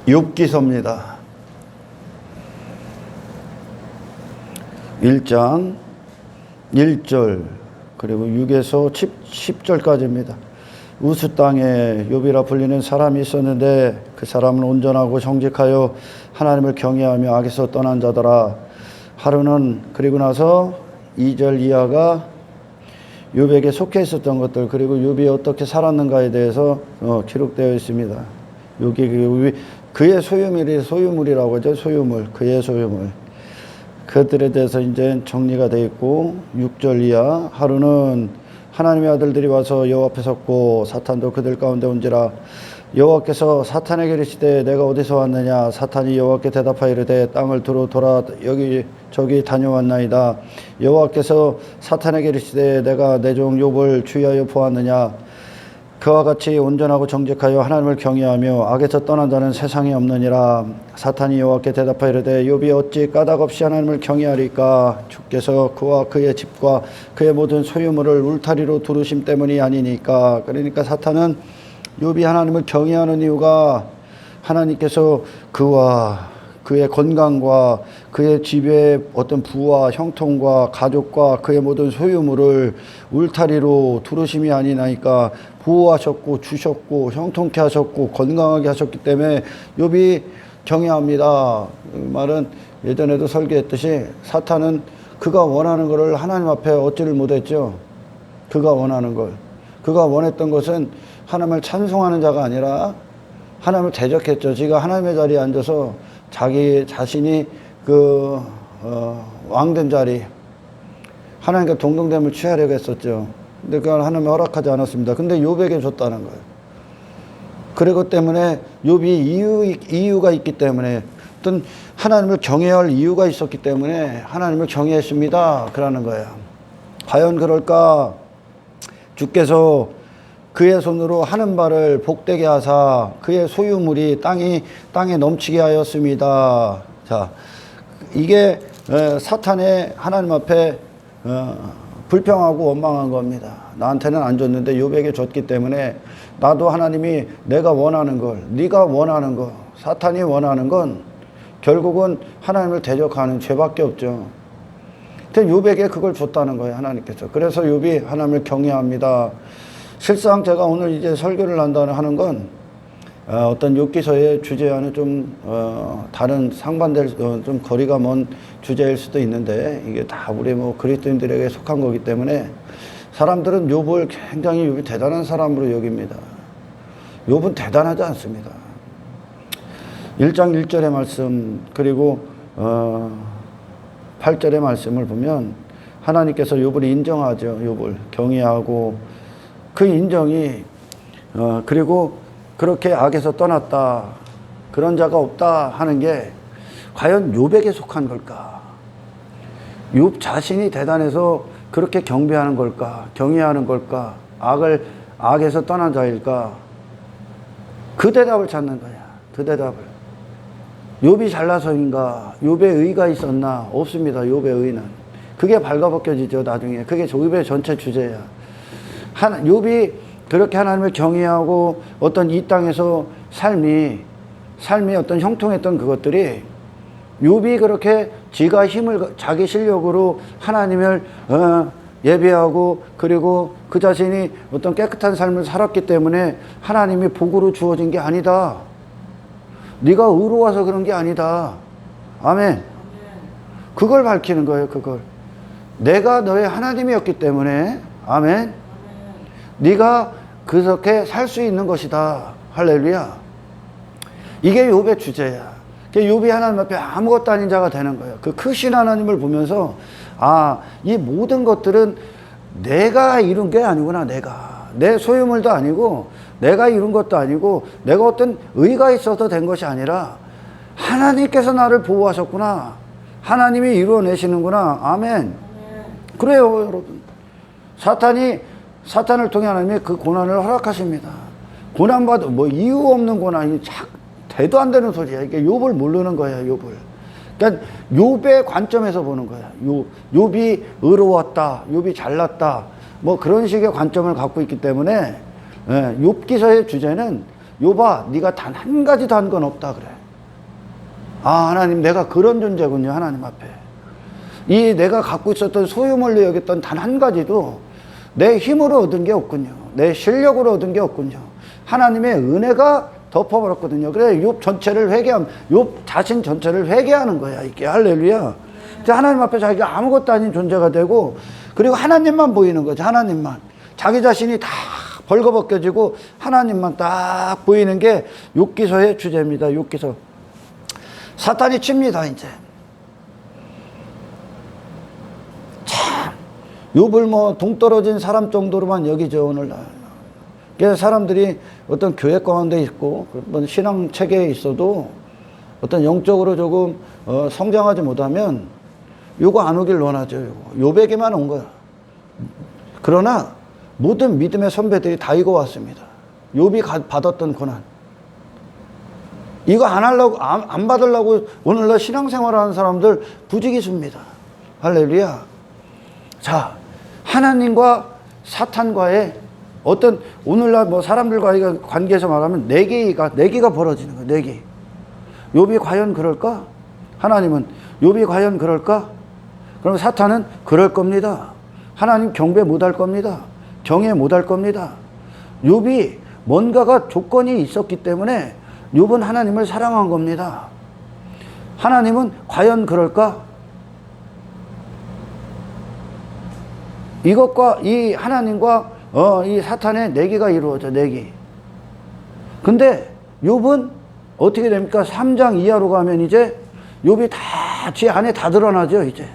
욥기서입니다. 1장 1절 그리고 6에서 10절까지입니다. 우스 땅에 욥이라 불리는 사람이 있었는데 그 사람은 온전하고 정직하여 하나님을 경외하며 악에서 떠난 자더라. 하루는 그리고 나서 2절 이하가 욥에게 속해 있었던 것들 그리고 욥이 어떻게 살았는가에 대해서 기록되어 있습니다. 여기 그의 소유물이라고 하죠. 소유물, 그의 소유물. 그들에 대해서 이제 정리가 되어 있고 6절 이하 하루는 하나님의 아들들이 와서 여호와 앞에 섰고 사탄도 그들 가운데 온지라. 여호와께서 사탄에게 이르시되 내가 어디서 왔느냐. 사탄이 여호와께 대답하여 이르되 땅을 두루 돌아 여기 저기 다녀왔나이다. 여호와께서 사탄에게 이르시되 내가 내 종 욥을 주의하여 보았느냐. 그와 같이 온전하고 정직하여 하나님을 경외하며 악에서 떠난 자는 세상에 없느니라. 사탄이 여호와께 대답하여 이르되 욥이 어찌 까닭없이 하나님을 경외하리까. 주께서 그와 그의 집과 그의 모든 소유물을 울타리로 두르심 때문이 아니니까. 그러니까 사탄은 욥이 하나님을 경외하는 이유가 하나님께서 그와 그의 건강과 그의 집의 어떤 부와 형통과 가족과 그의 모든 소유물을 울타리로 두르심이 아니나이까. 보호하셨고 주셨고 형통케 하셨고 건강하게 하셨기 때문에 욥이 경외합니다. 이 말은 예전에도 설계했듯이 사탄은 그가 원하는 것을 하나님 앞에 얻지를 못했죠. 그가 원하는 걸. 그가 원했던 것은 하나님을 찬송하는 자가 아니라 하나님을 대적했죠. 지가 하나님의 자리에 앉아서 자기 자신이 왕된 자리, 하나님과 동등됨을 취하려고 했었죠. 근데 그걸 하나님이 허락하지 않았습니다. 근데 욥에게 줬다는 거예요. 그리고 때문에 욥이 이유가 있기 때문에 어떤 하나님을 경외할 이유가 있었기 때문에 하나님을 경외했습니다. 그러는 거예요. 과연 그럴까? 주께서 그의 손으로 하는 바를 복되게 하사 그의 소유물이 땅에 넘치게 하였습니다. 자, 이게 사탄의 하나님 앞에 불평하고 원망한 겁니다. 나한테는 안 줬는데 욥에게 줬기 때문에 나도 하나님이 내가 원하는 걸, 네가 원하는 거, 사탄이 원하는 건 결국은 하나님을 대적하는 죄밖에 없죠. 근데 욥에게 그걸 줬다는 거예요, 하나님께서. 그래서 욥이 하나님을 경외합니다. 실상 제가 오늘 이제 설교를 하는 건 어떤 욥기서의 주제와는 좀 다른 상반될 좀 거리가 먼 주제일 수도 있는데 이게 다 우리 그리스도인들에게 속한 거기 때문에 사람들은 욥을 굉장히 욥이 대단한 사람으로 여깁니다. 욥은 대단하지 않습니다. 1장 1절의 말씀 그리고 8절의 말씀을 보면 하나님께서 욥을 인정하죠. 욥을 경외하고 그 인정이 그리고 그렇게 악에서 떠났다, 그런 자가 없다 하는 게 과연 욥에게 속한 걸까? 욥 자신이 대단해서 그렇게 경배하는 걸까? 경외하는 걸까? 악에서 떠난 자일까? 그 대답을 찾는 거야. 그 대답을. 욥이 잘나서인가? 욥의 의가 있었나? 없습니다. 욥의 의는. 그게 발가벗겨지죠. 나중에. 그게 욥의 전체 주제야. 욥이 그렇게 하나님을 경외하고 어떤 이 땅에서 삶이 어떤 형통했던 그것들이 욥이 그렇게 자기 실력으로 하나님을 예배하고 그리고 그 자신이 어떤 깨끗한 삶을 살았기 때문에 하나님이 복으로 주어진 게 아니다. 네가 의로워서 그런 게 아니다. 아멘. 그걸 밝히는 거예요. 그걸. 내가 너의 하나님이었기 때문에 아멘. 네가 그렇게 살 수 있는 것이다. 할렐루야. 이게 욥의 주제야. 욥이 하나님 앞에 아무것도 아닌 자가 되는 거예요. 그 크신 하나님을 보면서 이 모든 것들은 내가 이룬 게 아니구나. 내 소유물도 아니고 내가 이룬 것도 아니고 내가 어떤 의가 있어서 된 것이 아니라 하나님께서 나를 보호하셨구나. 하나님이 이루어내시는구나. 아멘. 그래요, 여러분. 사탄을 통해 하나님이 그 고난을 허락하십니다. 고난받아 이유 없는 고난이 대도 안 되는 소리야. 이게 욥을 모르는 거야, 욥을. 그러니까 욥의 관점에서 보는 거야. 욥이 의로웠다, 욥이 잘났다, 그런 식의 관점을 갖고 있기 때문에 욥기서의 주제는 욥아, 네가 단 한 가지도 한 건 없다 그래. 아, 하나님, 내가 그런 존재군요. 하나님 앞에. 이 내가 갖고 있었던 소유물로 여겼던 단 한 가지도 내 힘으로 얻은 게 없군요. 내 실력으로 얻은 게 없군요. 하나님의 은혜가 덮어버렸거든요. 그래, 욥 전체를 욥 자신 전체를 회개하는 거야, 이게. 할렐루야. 하나님 앞에 자기가 아무것도 아닌 존재가 되고, 그리고 하나님만 보이는 거죠. 하나님만. 자기 자신이 다 벌거벗겨지고 하나님만 딱 보이는 게 욥기서의 주제입니다. 욥기서. 사탄이 칩니다, 이제. 참, 욥을 뭐 동떨어진 사람 정도로만 여기죠, 오늘날. 그래서 사람들이 어떤 교회 가운데 있고, 신앙 체계에 있어도 어떤 영적으로 조금 성장하지 못하면 요거 안 오길 원하죠. 욥에게만 온 거야. 그러나 모든 믿음의 선배들이 다 이거 왔습니다. 욥이 받았던 고난. 이거 안 받으려고 오늘날 신앙생활을 하는 사람들 부지기수입니다. 할렐루야. 자, 하나님과 사탄과의 어떤 오늘날 뭐 사람들과의 관계에서 말하면 내기가 벌어지는 거예요. 내기. 욥이 과연 그럴까? 하나님은 욥이 과연 그럴까? 그럼 사탄은 그럴 겁니다. 하나님 경배 못할 겁니다. 경외 못할 겁니다. 욥이 뭔가가 조건이 있었기 때문에 욥은 하나님을 사랑한 겁니다. 하나님은 과연 그럴까? 이것과 이 하나님과 이 사탄의 내기가 이루어져, 내기. 근데 욥은 어떻게 됩니까? 3장 이하로 가면 이제 욥이 다 지 안에 다 드러나죠, 이제.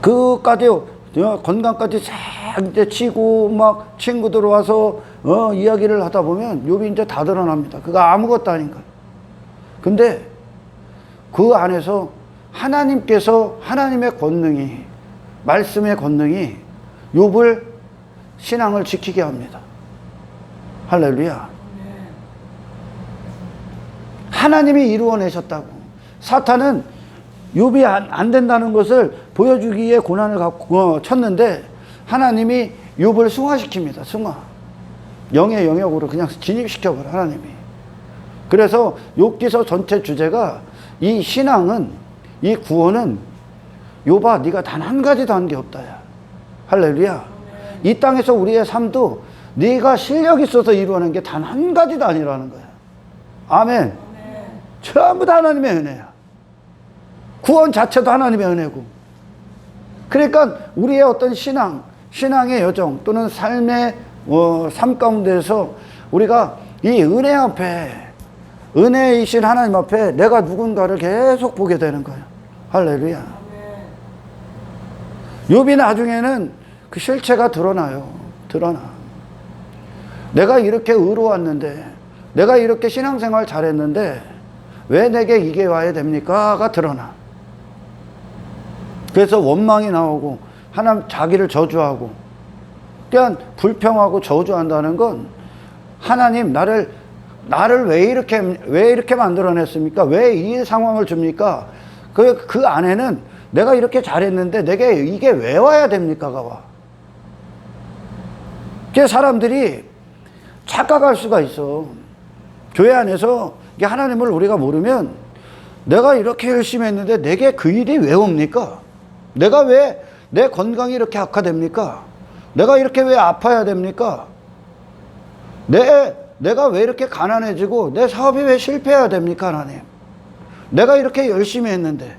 그까지 건강까지 싹 이제 치고 막 친구들 와서 이야기를 하다 보면 욥이 이제 다 드러납니다. 그거 아무것도 아닌 거예요. 근데 그 안에서 하나님께서 하나님의 권능이, 말씀의 권능이 욥을 신앙을 지키게 합니다. 할렐루야. 하나님이 이루어내셨다고. 사탄은 욥이 안 된다는 것을 보여주기에 고난을 쳤는데 하나님이 욥을 승화시킵니다. 승화. 영의 영역으로 그냥 진입시켜버려, 하나님이. 그래서 욥기서 전체 주제가 이 신앙은, 이 구원은 욥아, 네가 단 한 가지도 한 게 없다. 야. 할렐루야. 이 땅에서 우리의 삶도 네가 실력이 있어서 이루어낸 게 단 한 가지도 아니라는 거야. 아멘. 전부 다 하나님의 은혜야. 구원 자체도 하나님의 은혜고. 그러니까 우리의 어떤 신앙의 여정 또는 삶의 삶 가운데서 우리가 이 은혜 앞에, 은혜이신 하나님 앞에 내가 누군가를 계속 보게 되는 거예요. 할렐루야. 욥이 나중에는 그 실체가 드러나요. 드러나. 내가 이렇게 의로웠는데, 내가 이렇게 신앙생활 잘했는데 왜 내게 이게 와야 됩니까?가 드러나. 그래서 원망이 나오고 하나님 자기를 저주하고, 그냥 불평하고 저주한다는 건 하나님 나를 왜 이렇게 만들어냈습니까? 왜 이 상황을 줍니까? 그 안에는 내가 이렇게 잘했는데 내게 이게 왜 와야 됩니까?가 와. 그래서 사람들이 착각할 수가 있어. 교회 안에서 하나님을 우리가 모르면 내가 이렇게 열심히 했는데 내게 그 일이 왜 옵니까? 내가 왜 내 건강이 이렇게 악화됩니까? 내가 이렇게 왜 아파야 됩니까? 내가 왜 이렇게 가난해지고 내 사업이 왜 실패해야 됩니까, 하나님? 내가 이렇게 열심히 했는데.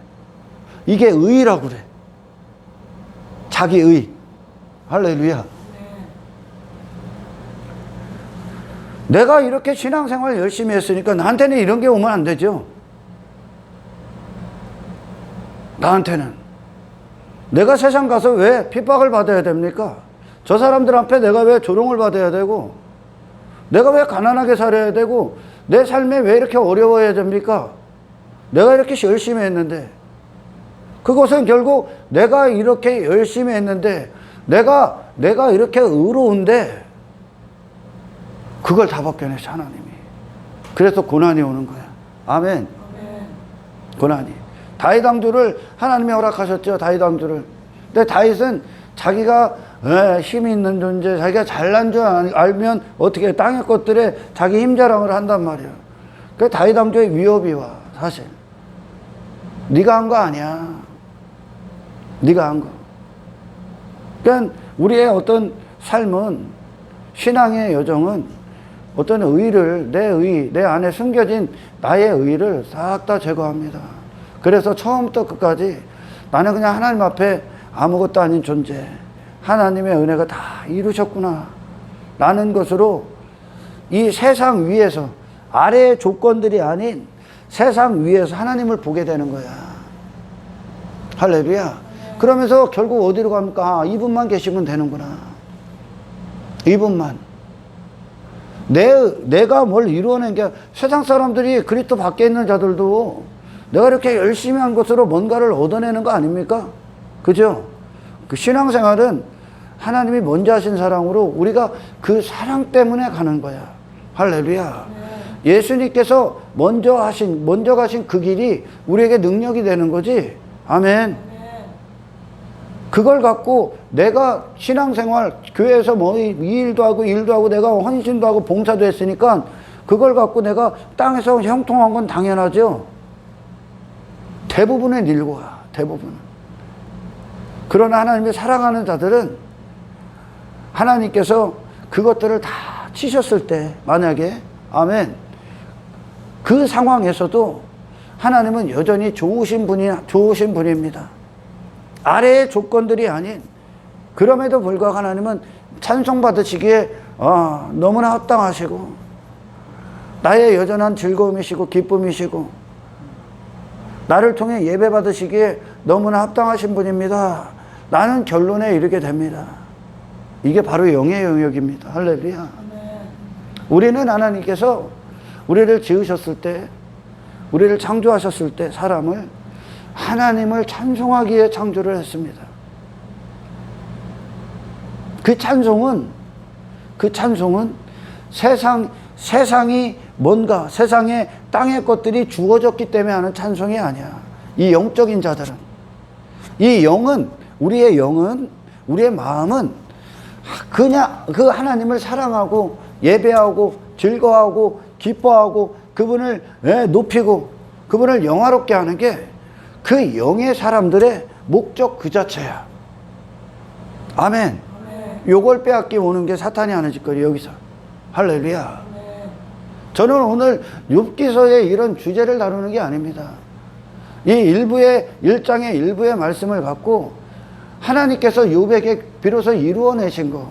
이게 의라고 그래. 자기의. 할렐루야. 내가 이렇게 신앙생활 열심히 했으니까 나한테는 이런 게 오면 안 되죠. 나한테는. 내가 세상 가서 왜 핍박을 받아야 됩니까? 저 사람들 앞에 내가 왜 조롱을 받아야 되고, 내가 왜 가난하게 살아야 되고, 내 삶에 왜 이렇게 어려워야 됩니까? 내가 이렇게 열심히 했는데. 그것은 결국 내가 이렇게 열심히 했는데, 내가 이렇게 의로운데, 그걸 다 벗겨내서 하나님이. 그래서 고난이 오는 거야. 아멘. 고난이. 다윗 왕조를 하나님이 허락하셨죠. 다윗 왕조를. 근데 다윗은 자기가 힘이 있는 존재, 자기가 잘난 줄 알면 어떻게 땅의 것들에 자기 힘 자랑을 한단 말이에요. 그 다윗 왕조의 위협이 와. 사실 네가 한 거 아니야. 네가 한 거. 그러니까 우리의 어떤 삶은, 신앙의 여정은 어떤 의를, 내 안에 숨겨진 나의 의를 싹 다 제거합니다. 그래서 처음부터 끝까지 나는 그냥 하나님 앞에 아무것도 아닌 존재, 하나님의 은혜가 다 이루셨구나 라는 것으로 이 세상 위에서, 아래의 조건들이 아닌 세상 위에서 하나님을 보게 되는 거야. 할렐루야. 그러면서 결국 어디로 갑니까? 아, 이분만 계시면 되는구나. 이분만. 내가 뭘 이루어낸 게, 세상 사람들이 그리스도 밖에 있는 자들도 내가 이렇게 열심히 한 것으로 뭔가를 얻어내는 거 아닙니까? 그죠? 그 신앙생활은 하나님이 먼저 하신 사랑으로 우리가 그 사랑 때문에 가는 거야. 할렐루야. 예수님께서 먼저 가신 그 길이 우리에게 능력이 되는 거지. 아멘. 그걸 갖고 내가 신앙생활, 교회에서 뭐 이 일도 하고 내가 헌신도 하고 봉사도 했으니까 그걸 갖고 내가 땅에서 형통한 건 당연하죠. 대부분의 일과 대부분. 그러나 하나님이 사랑하는 자들은 하나님께서 그것들을 다 치셨을 때, 만약에, 아멘, 그 상황에서도 하나님은 여전히 좋으신 분입니다. 아래의 조건들이 아닌, 그럼에도 불구하고 하나님은 찬송받으시기에 너무나 합당하시고, 나의 여전한 즐거움이시고 기쁨이시고, 나를 통해 예배 받으시기에 너무나 합당하신 분입니다. 나는 결론에 이르게 됩니다. 이게 바로 영의 영역입니다. 할렐루야. 우리는 하나님께서 우리를 지으셨을 때, 우리를 창조하셨을 때 사람을 하나님을 찬송하기에 창조를 했습니다. 그 찬송은 세상이 뭔가, 세상에 땅의 것들이 주어졌기 때문에 하는 찬송이 아니야. 이 영적인 자들은, 이 영은, 우리의 영은, 우리의 마음은 그냥 그 하나님을 사랑하고 예배하고 즐거워하고 기뻐하고 그분을 높이고 그분을 영화롭게 하는 게 그 영의 사람들의 목적 그 자체야. 아멘. 요걸 빼앗기 오는 게 사탄이 하는 짓거리, 여기서. 할렐루야. 저는 오늘 욥기서의 이런 주제를 다루는 게 아닙니다. 이 1장의 일부의 말씀을 갖고 하나님께서 욥에게 비로소 이루어내신 거,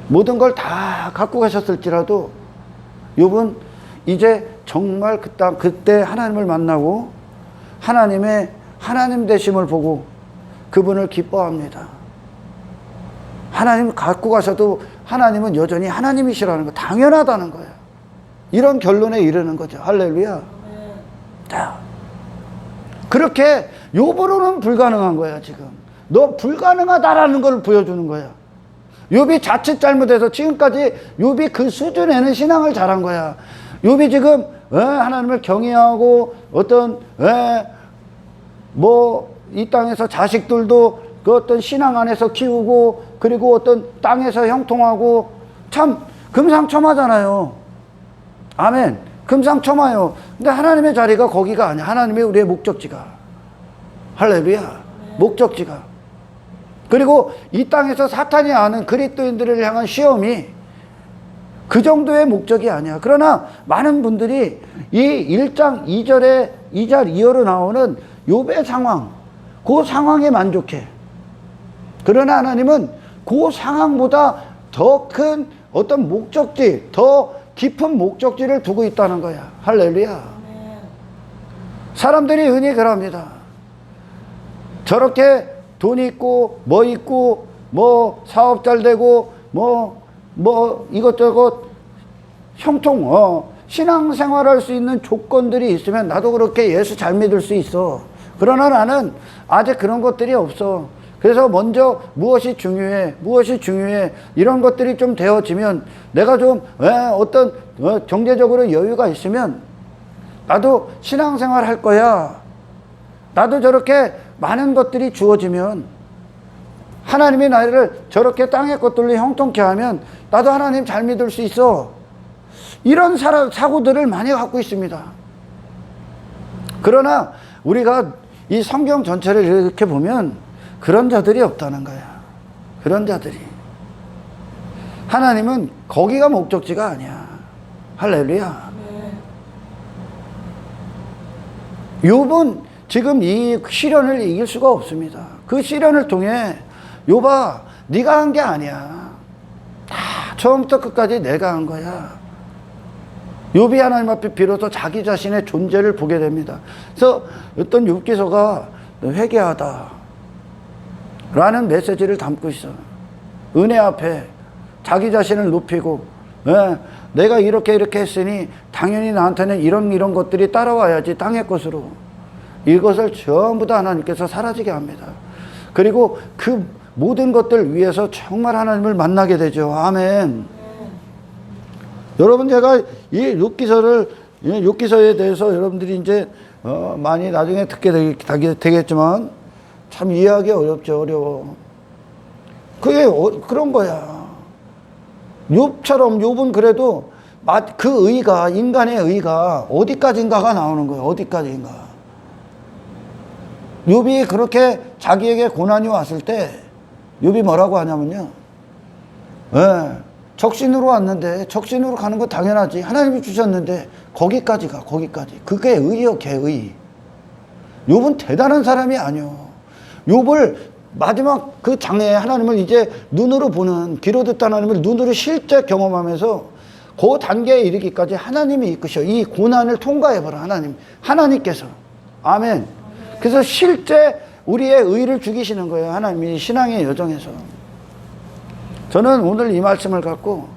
모든 걸 다 갖고 가셨을지라도 욥은 이제 정말 그때 하나님을 만나고 하나님 되심을 보고 그분을 기뻐합니다. 하나님 갖고 가셔도 하나님은 여전히 하나님이시라는 거, 당연하다는 거예요. 이런 결론에 이르는 거죠. 할렐루야. 자, 그렇게 욥으로는 불가능한 거야. 지금 너 불가능하다라는 걸 보여주는 거야. 욥이 자칫 잘못해서 지금까지 욥이 그 수준에는 신앙을 잘한 거야. 욥이 지금 하나님을 경외하고 어떤 이 땅에서 자식들도 그 어떤 신앙 안에서 키우고, 그리고 어떤 땅에서 형통하고, 참 금상첨화잖아요. 아멘. 금상첨화요. 근데 하나님의 자리가 거기가 아니야. 하나님의 우리의 목적지가. 할렐루야. 목적지가. 그리고 이 땅에서 사탄이 하는 그리스도인들을 향한 시험이 그 정도의 목적이 아니야. 그러나 많은 분들이 이 1장 2절 2절로 나오는 욥의 상황, 그 상황에 만족해. 그러나 하나님은 그 상황보다 더 큰 어떤 목적지, 더 깊은 목적지를 두고 있다는 거야. 할렐루야. 사람들이 흔히 그럽니다. 저렇게 돈 있고 뭐 사업 잘 되고 이것저것 형통 신앙생활할 수 있는 조건들이 있으면 나도 그렇게 예수 잘 믿을 수 있어. 그러나 나는 아직 그런 것들이 없어. 그래서 먼저 무엇이 중요해 이런 것들이 좀 되어지면, 내가 좀 어떤 경제적으로 여유가 있으면 나도 신앙생활 할 거야. 나도 저렇게 많은 것들이 주어지면, 하나님이 나를 저렇게 땅의 것들로 형통케 하면 나도 하나님 잘 믿을 수 있어. 이런 사고들을 많이 갖고 있습니다. 그러나 우리가 이 성경 전체를 이렇게 보면 그런 자들이 없다는 거야. 그런 자들이. 하나님은 거기가 목적지가 아니야. 할렐루야. 욥은 지금 이 시련을 이길 수가 없습니다. 그 시련을 통해 욥아, 네가 한 게 아니야. 다 처음부터 끝까지 내가 한 거야. 욥이 하나님 앞에 비로소 자기 자신의 존재를 보게 됩니다. 그래서 어떤 욥기서가 회개하다 라는 메시지를 담고 있어. 은혜 앞에 자기 자신을 높이고, 내가 이렇게 했으니 당연히 나한테는 이런 것들이 따라와야지, 땅의 것으로. 이것을 전부 다 하나님께서 사라지게 합니다. 그리고 그 모든 것들 위해서 정말 하나님을 만나게 되죠. 아멘. 여러분, 제가 이 욥기서에 대해서 여러분들이 이제 많이 나중에 듣게 되겠지만 참 이해하기 어렵죠. 어려워. 그게 그런 거야. 욥처럼 욥은 그래도 그 의가, 인간의 의가 어디까지인가가 나오는 거예요. 어디까지인가. 욥이 그렇게 자기에게 고난이 왔을 때 욥이 뭐라고 하냐면요. 적신으로 왔는데, 적신으로 가는 거 당연하지. 하나님이 주셨는데 거기까지 가, 거기까지. 그게 의요, 개의. 욥은 대단한 사람이 아니요. 욥을 마지막 그 장애에 하나님을 이제 눈으로 보는, 귀로 듣던 하나님을 눈으로 실제 경험하면서 그 단계에 이르기까지 하나님이 이끄셔. 이 고난을 통과해봐라. 하나님께서. 아멘. 그래서 실제 우리의 의를 죽이시는 거예요. 하나님이 신앙의 여정에서. 저는 오늘 이 말씀을 갖고,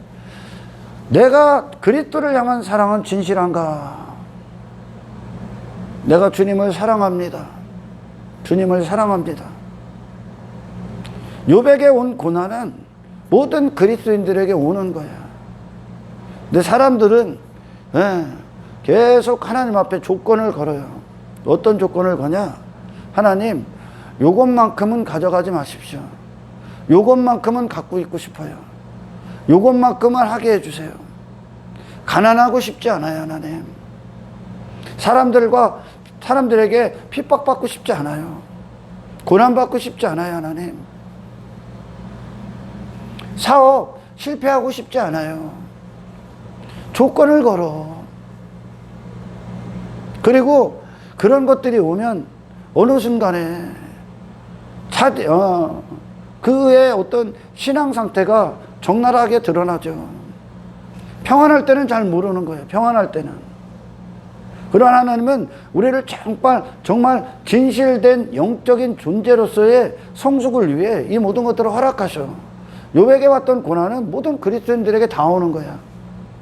내가 그리스도를 향한 사랑은 진실한가? 내가 주님을 사랑합니다. 주님을 사랑합니다. 욥에게 온 고난은 모든 그리스도인들에게 오는 거야. 근데 사람들은 계속 하나님 앞에 조건을 걸어요. 어떤 조건을 거냐? 하나님, 요것만큼은 가져가지 마십시오. 요것만큼은 갖고 있고 싶어요. 요것만큼은 하게 해주세요. 가난하고 싶지 않아요, 하나님. 사람들에게 핍박받고 싶지 않아요. 고난받고 싶지 않아요, 하나님. 사업 실패하고 싶지 않아요. 조건을 걸어. 그리고 그런 것들이 오면 어느 순간에 그의 어떤 신앙 상태가 적나라하게 드러나죠. 평안할 때는 잘 모르는 거예요. 평안할 때는. 그러나 하나님은 우리를 정말 진실된 영적인 존재로서의 성숙을 위해 이 모든 것들을 허락하셔. 욥에게 왔던 고난은 모든 그리스도인들에게 다 오는 거야.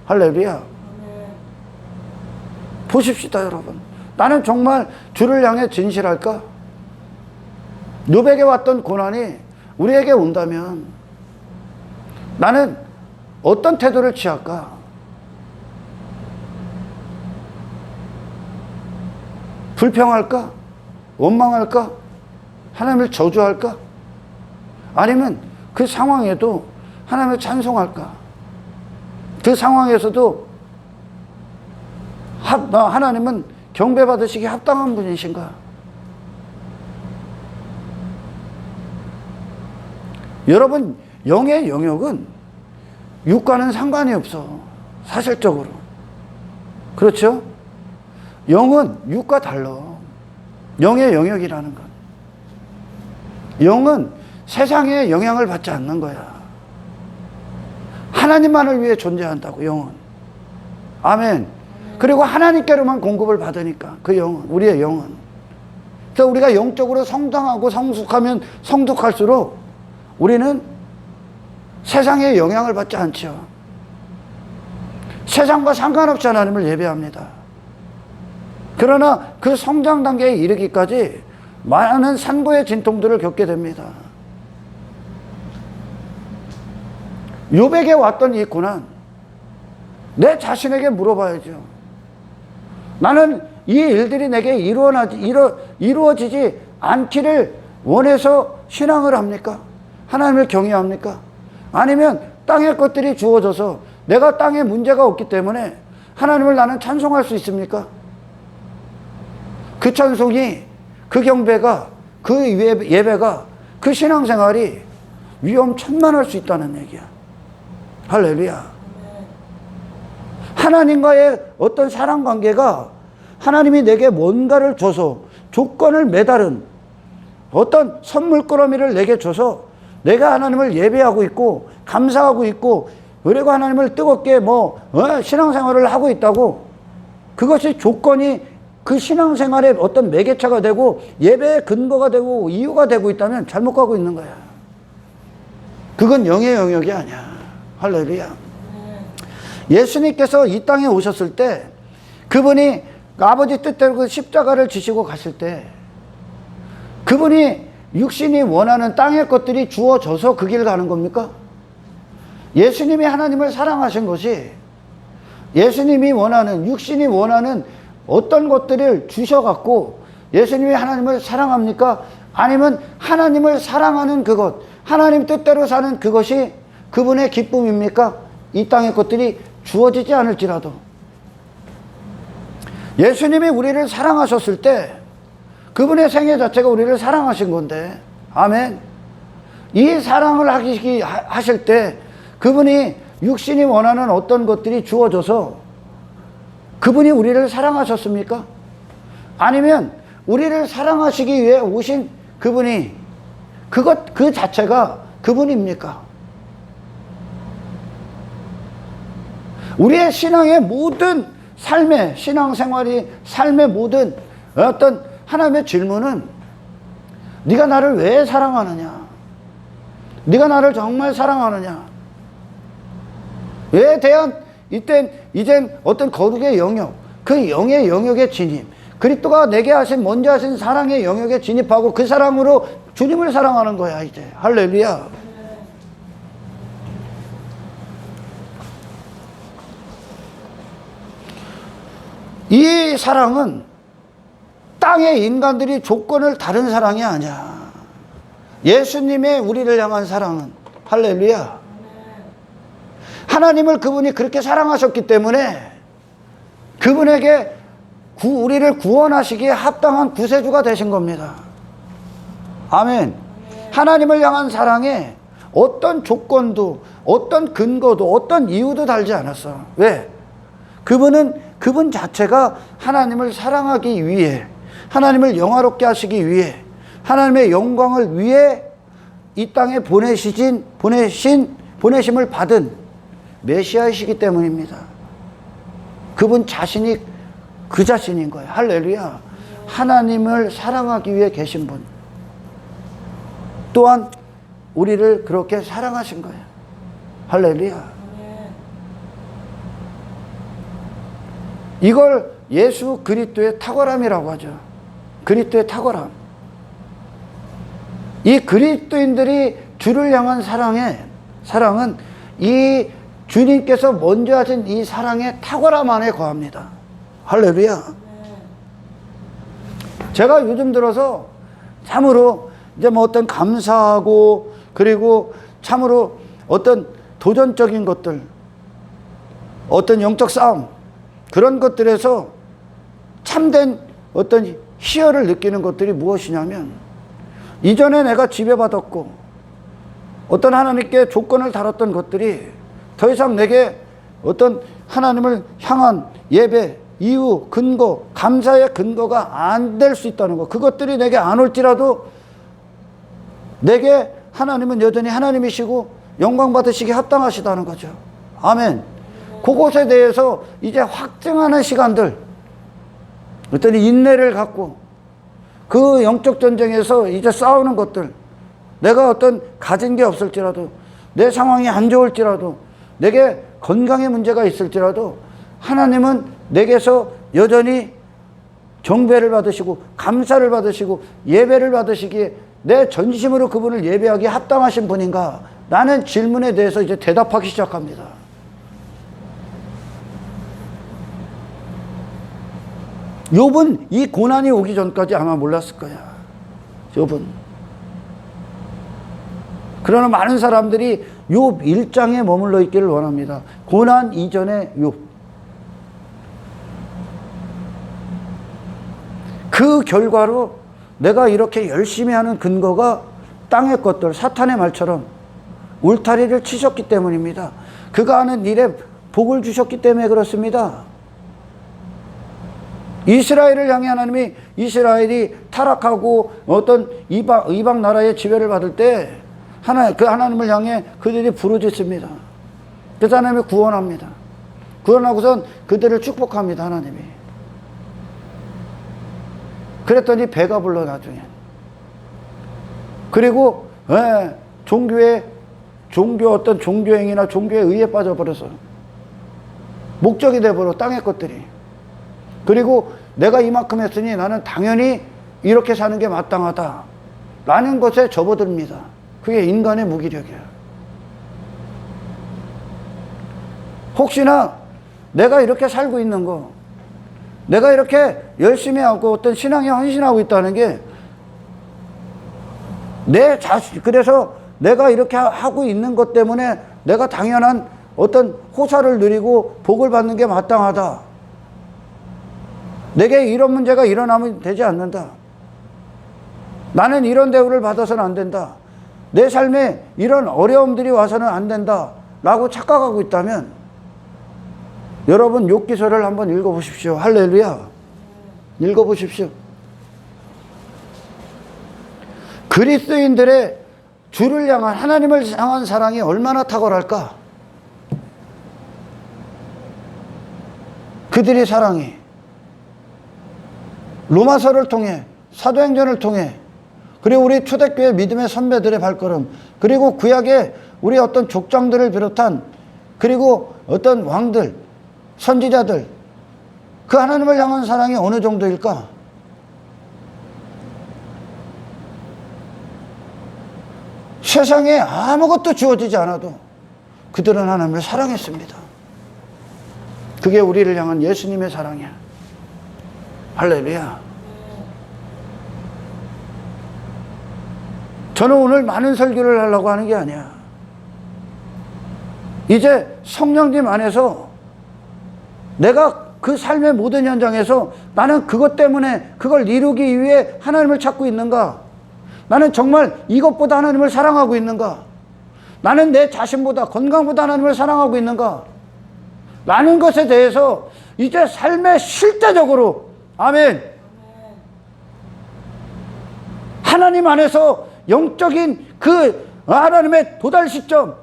할렐루야. 보십시다, 여러분. 나는 정말 주를 향해 진실할까? 욥에게 왔던 고난이 우리에게 온다면 나는 어떤 태도를 취할까? 불평할까? 원망할까? 하나님을 저주할까? 아니면 그 상황에도 하나님을 찬송할까? 그 상황에서도 하나님은 경배받으시기 합당한 분이신가? 여러분, 영의 영역은 육과는 상관이 없어. 사실적으로. 그렇죠? 영은 육과 달라. 영의 영역이라는 것. 영은 세상에 영향을 받지 않는 거야. 하나님만을 위해 존재한다고, 영은. 아멘. 그리고 하나님께로만 공급을 받으니까, 그 영은, 우리의 영은. 그래서 우리가 영적으로 성장하고 성숙하면 성숙할수록 우리는 세상에 영향을 받지 않죠. 세상과 상관없이 하나님을 예배합니다. 그러나 그 성장 단계에 이르기까지 많은 산고의 진통들을 겪게 됩니다. 욥에게 왔던 이 고난, 내 자신에게 물어봐야죠. 나는 이 일들이 내게 이루어지지 않기를 원해서 신앙을 합니까? 하나님을 경외합니까? 아니면 땅의 것들이 주어져서 내가 땅에 문제가 없기 때문에 하나님을 나는 찬송할 수 있습니까? 그 찬송이, 그 경배가, 그 예배가, 그 신앙생활이 위험천만할 수 있다는 얘기야. 할렐루야. 하나님과의 어떤 사랑관계가 하나님이 내게 뭔가를 줘서 조건을 매달은 어떤 선물꾸러미를 내게 줘서 내가 하나님을 예배하고 있고 감사하고 있고 그리고 하나님을 뜨겁게 신앙생활을 하고 있다고 그것이 조건이 그 신앙생활의 어떤 매개체가 되고 예배의 근거가 되고 이유가 되고 있다면 잘못 가고 있는 거야. 그건 영의 영역이 아니야. 할렐루야. 예수님께서 이 땅에 오셨을 때 그분이 아버지 뜻대로 그 십자가를 지시고 갔을 때 그분이 육신이 원하는 땅의 것들이 주어져서 그 길 가는 겁니까? 예수님이 하나님을 사랑하신 것이 예수님이 원하는, 육신이 원하는 어떤 것들을 주셔갖고 예수님이 하나님을 사랑합니까? 아니면 하나님을 사랑하는 그것, 하나님 뜻대로 사는 그것이 그분의 기쁨입니까? 이 땅의 것들이 주어지지 않을지라도. 예수님이 우리를 사랑하셨을 때 그분의 생애 자체가 우리를 사랑하신 건데, 아멘. 이 사랑을 하실 때 그분이 육신이 원하는 어떤 것들이 주어져서 그분이 우리를 사랑하셨습니까? 아니면 우리를 사랑하시기 위해 오신 그분이 그 자체가 그분입니까? 우리의 신앙의 모든 삶의 신앙생활이 삶의 모든 어떤 하나님의 질문은 네가 나를 왜 사랑하느냐? 네가 나를 정말 사랑하느냐? 에 대한 이젠 어떤 거룩의 영역, 그 영의 영역에 진입, 그리스도가 내게 먼저 하신 사랑의 영역에 진입하고 그 사랑으로 주님을 사랑하는 거야 이제. 할렐루야. 이 사랑은 땅의 인간들이 조건을 다른 사랑이 아니야. 예수님의 우리를 향한 사랑은, 할렐루야, 하나님을 그분이 그렇게 사랑하셨기 때문에 그분에게 우리를 구원하시기에 합당한 구세주가 되신 겁니다. 아멘. 하나님을 향한 사랑에 어떤 조건도 어떤 근거도 어떤 이유도 달지 않았어. 왜? 그분 자체가 하나님을 사랑하기 위해, 하나님을 영화롭게 하시기 위해, 하나님의 영광을 위해 이 땅에 보내심을 받은 메시아이시기 때문입니다. 그분 자신이 그 자신인 거예요. 할렐루야. 하나님을 사랑하기 위해 계신 분, 또한 우리를 그렇게 사랑하신 거예요. 할렐루야. 이걸 예수 그리스도의 탁월함이라고 하죠. 그리스도의 탁월함. 이 그리스도인들이 주를 향한 사랑은 이 주님께서 먼저 하신 이 사랑의 탁월함 안에 거합니다. 할렐루야. 제가 요즘 들어서 참으로 이제 어떤 감사하고 그리고 참으로 어떤 도전적인 것들, 어떤 영적 싸움, 그런 것들에서 참된 어떤 희열을 느끼는 것들이 무엇이냐면, 이전에 내가 지배받았고 어떤 하나님께 조건을 달았던 것들이 더 이상 내게 어떤 하나님을 향한 예배, 이유, 근거, 감사의 근거가 안 될 수 있다는 것. 그것들이 내게 안 올지라도 내게 하나님은 여전히 하나님이시고 영광 받으시기 합당하시다는 거죠. 아멘. 그것에 대해서 이제 확증하는 시간들, 어떤 인내를 갖고 그 영적 전쟁에서 이제 싸우는 것들, 내가 어떤 가진 게 없을지라도, 내 상황이 안 좋을지라도, 내게 건강에 문제가 있을지라도 하나님은 내게서 여전히 경배를 받으시고 감사를 받으시고 예배를 받으시기에 내 전심으로 그분을 예배하기에 합당하신 분인가? 라는 질문에 대해서 이제 대답하기 시작합니다. 욥은 이 고난이 오기 전까지 아마 몰랐을 거야. 욥은. 그러나 많은 사람들이 욥 1장에 머물러 있기를 원합니다. 고난 이전의 욥. 그 결과로 내가 이렇게 열심히 하는 근거가 땅의 것들, 사탄의 말처럼 울타리를 치셨기 때문입니다. 그가 하는 일에 복을 주셨기 때문에 그렇습니다. 이스라엘을 향해 하나님이, 이스라엘이 타락하고 어떤 이방 나라의 지배를 받을 때 그 하나님을 향해 그들이 부르짖습니다. 그래서 하나님이 구원합니다. 구원하고선 그들을 축복합니다. 하나님이. 그랬더니 배가 불러 나중에. 그리고 어떤 종교행위나 종교에 의해 빠져버려서 목적이 돼버려, 땅의 것들이. 그리고 내가 이만큼 했으니 나는 당연히 이렇게 사는 게 마땅하다 라는 것에 접어듭니다. 그게 인간의 무기력이에요. 혹시나 내가 이렇게 살고 있는 거, 내가 이렇게 열심히 하고 어떤 신앙에 헌신하고 있다는 게 내 자신, 그래서 내가 이렇게 하고 있는 것 때문에 내가 당연한 어떤 호사를 누리고 복을 받는 게 마땅하다. 내게 이런 문제가 일어나면 되지 않는다. 나는 이런 대우를 받아서는 안 된다. 내 삶에 이런 어려움들이 와서는 안 된다 라고 착각하고 있다면 여러분 욥기서를 한번 읽어보십시오. 할렐루야. 읽어보십시오. 그리스도인들의 주를 향한, 하나님을 향한 사랑이 얼마나 탁월할까? 그들의 사랑이 로마서를 통해, 사도행전을 통해, 그리고 우리 초대교회 믿음의 선배들의 발걸음, 그리고 구약의 우리 어떤 족장들을 비롯한, 그리고 어떤 왕들, 선지자들, 그 하나님을 향한 사랑이 어느 정도일까? 세상에 아무것도 주어지지 않아도 그들은 하나님을 사랑했습니다. 그게 우리를 향한 예수님의 사랑이야. 할렐루야. 저는 오늘 많은 설교를 하려고 하는 게 아니야. 이제 성령님 안에서 내가 그 삶의 모든 현장에서 나는 그것 때문에 그걸 이루기 위해 하나님을 찾고 있는가? 나는 정말 이것보다 하나님을 사랑하고 있는가? 나는 내 자신보다, 건강보다 하나님을 사랑하고 있는가? 라는 것에 대해서 이제 삶의 실제적으로, 아멘, 하나님 안에서 영적인 그 하나님의 도달 시점,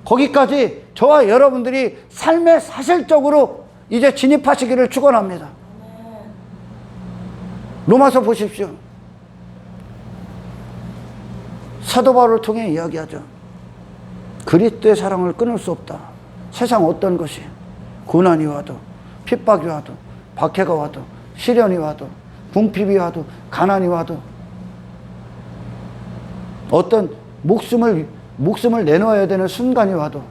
거기까지 저와 여러분들이 삶의 사실적으로 이제 진입하시기를 축원합니다. 로마서 보십시오. 사도 바울을 통해 이야기하죠. 그리스도의 사랑을 끊을 수 없다. 세상 어떤 것이 고난이 와도, 핍박이 와도, 박해가 와도, 시련이 와도, 궁핍이 와도, 가난이 와도, 어떤 목숨을 내놓아야 되는 순간이 와도,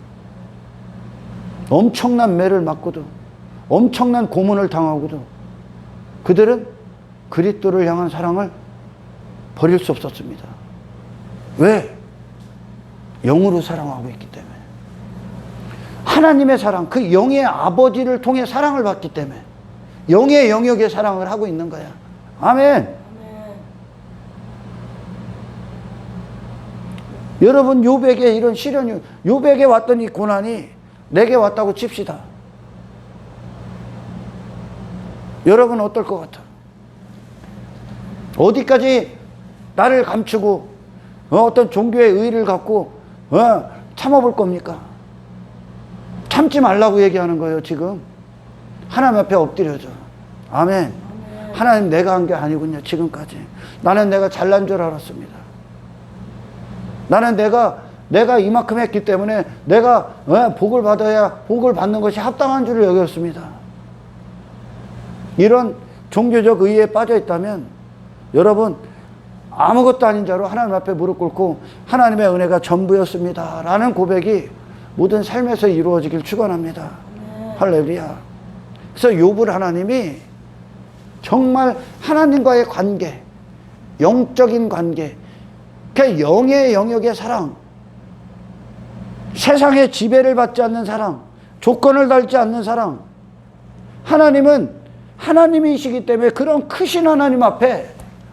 엄청난 매를 맞고도, 엄청난 고문을 당하고도 그들은 그리스도를 향한 사랑을 버릴 수 없었습니다. 왜? 영으로 사랑하고 있기 때문에. 하나님의 사랑, 그 영의 아버지를 통해 사랑을 받기 때문에 영의 영역의 사랑을 하고 있는 거야. 아멘. 여러분, 욥에게 이런 시련이, 욥에게 왔던 이 고난이 내게 왔다고 칩시다. 여러분 어떨 것 같아? 어디까지 나를 감추고 어떤 종교의 의의를 갖고 참아볼 겁니까? 참지 말라고 얘기하는 거예요. 지금 하나님 앞에 엎드려져. 아멘. 하나님, 내가 한 게 아니군요. 지금까지 나는 내가 잘난 줄 알았습니다. 나는 내가 이만큼 했기 때문에 내가 복을 받아야 복을 받는 것이 합당한 줄을 여겼습니다. 이런 종교적 의의에 빠져 있다면 여러분, 아무것도 아닌 자로 하나님 앞에 무릎 꿇고 하나님의 은혜가 전부였습니다 라는 고백이 모든 삶에서 이루어지길 축원합니다. 할렐루야. 그래서 욥을 하나님이 정말 하나님과의 관계, 영적인 관계, 그 영의 영역의 사랑, 세상의 지배를 받지 않는 사랑, 조건을 달지 않는 사랑. 하나님은 하나님이시기 때문에 그런 크신 하나님 앞에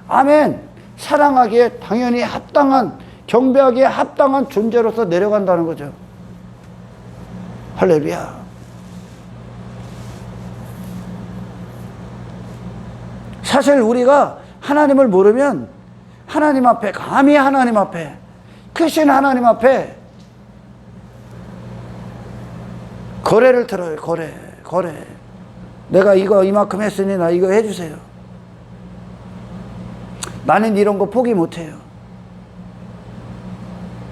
아멘 사랑하기에 당연히 합당한, 경배하기에 합당한 존재로서 내려간다는 거죠. 할렐루야. 사실 우리가 하나님을 모르면 하나님 앞에, 감히 하나님 앞에, 크신 하나님 앞에 거래를 들어요. 거래. 내가 이거 이만큼 했으니 나 이거 해주세요. 나는 이런 거 포기 못해요.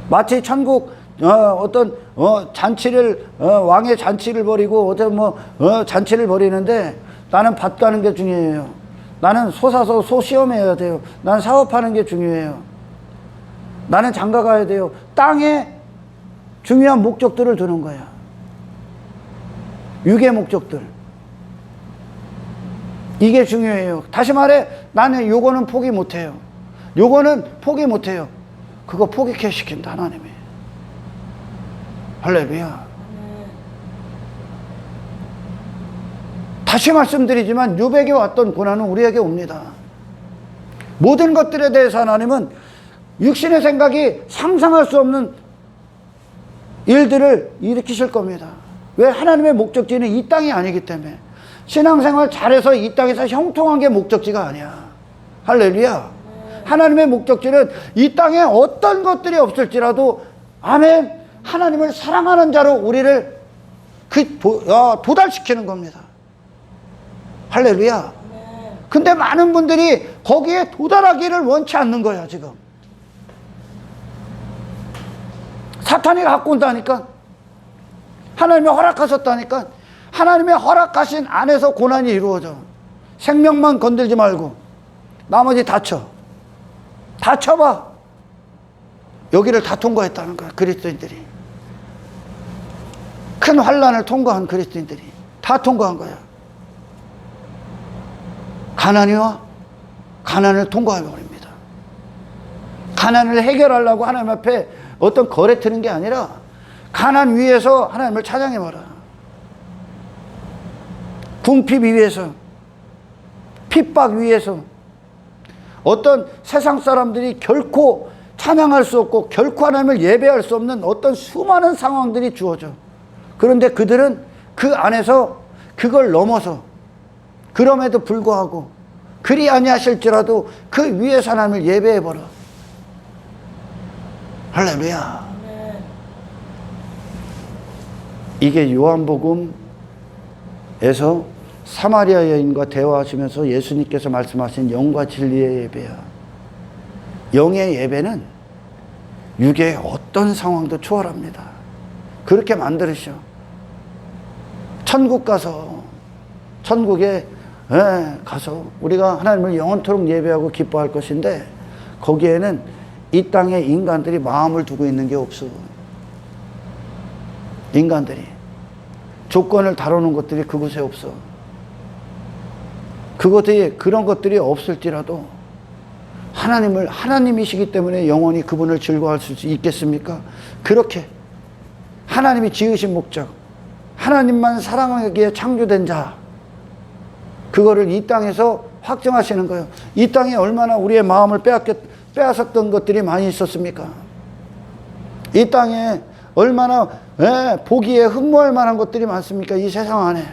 마치 천국 어떤 잔치를 왕의 잔치를 벌이고 어떤 잔치를 벌이는데 나는 밭 가는 게 중요해요. 나는 소 사서 소 시험해야 돼요. 나는 사업하는 게 중요해요. 나는 장가 가야 돼요. 땅에 중요한 목적들을 두는 거야. 육의 목적들. 이게 중요해요. 다시 말해, 나는 요거는 포기 못해요. 요거는 포기 못해요. 그거 포기케 시킨다, 하나님이. 할렐루야. 다시 말씀드리지만 욥에게 왔던 고난은 우리에게 옵니다. 모든 것들에 대해서 하나님은 육신의 생각이 상상할 수 없는 일들을 일으키실 겁니다. 왜? 하나님의 목적지는 이 땅이 아니기 때문에. 신앙생활 잘해서 이 땅에서 형통한 게 목적지가 아니야. 할렐루야. 하나님의 목적지는 이 땅에 어떤 것들이 없을지라도 아멘 하나님을 사랑하는 자로 우리를 도달시키는 겁니다. 할렐루야. 근데 많은 분들이 거기에 도달하기를 원치 않는 거야 지금. 사탄이 갖고 온다니까. 하나님이 허락하셨다니까. 하나님의 허락하신 안에서 고난이 이루어져. 생명만 건들지 말고 나머지 다쳐봐. 여기를 다 통과했다는 거야. 그리스도인들이. 큰 환난을 통과한 그리스도인들이 다 통과한 거야. 가난이 와? 가난을 통과해버립니다. 가난을 해결하려고 하나님 앞에 어떤 거래 트는 게 아니라 가난 위에서 하나님을 찬양해봐라. 궁핍 위에서, 핍박 위에서 어떤 세상 사람들이 결코 찬양할 수 없고 결코 하나님을 예배할 수 없는 어떤 수많은 상황들이 주어져. 그런데 그들은 그 안에서 그걸 넘어서 그럼에도 불구하고 그리 아니하실지라도 그 위에서 하나님을 예배해버려. 할렐루야. 이게 요한복음에서 사마리아 여인과 대화하시면서 예수님께서 말씀하신 영과 진리의 예배야. 영의 예배는 육의 어떤 상황도 초월합니다. 그렇게 만들으셔. 천국에 가서 우리가 하나님을 영원토록 예배하고 기뻐할 것인데 거기에는 이 땅에 인간들이 마음을 두고 있는 게 없어. 인간들이 조건을 다루는 것들이 그곳에 없어. 그런 것들이 없을지라도 하나님이시기 때문에 영원히 그분을 즐거워할 수 있겠습니까? 그렇게 하나님이 지으신 목적, 하나님만 사랑하기에 창조된 자, 그거를 이 땅에서 확정하시는 거예요. 이 땅에 얼마나 우리의 마음을 빼앗았던 것들이 많이 있었습니까? 이 땅에 얼마나 보기에 흠모할 만한 것들이 많습니까? 이 세상 안에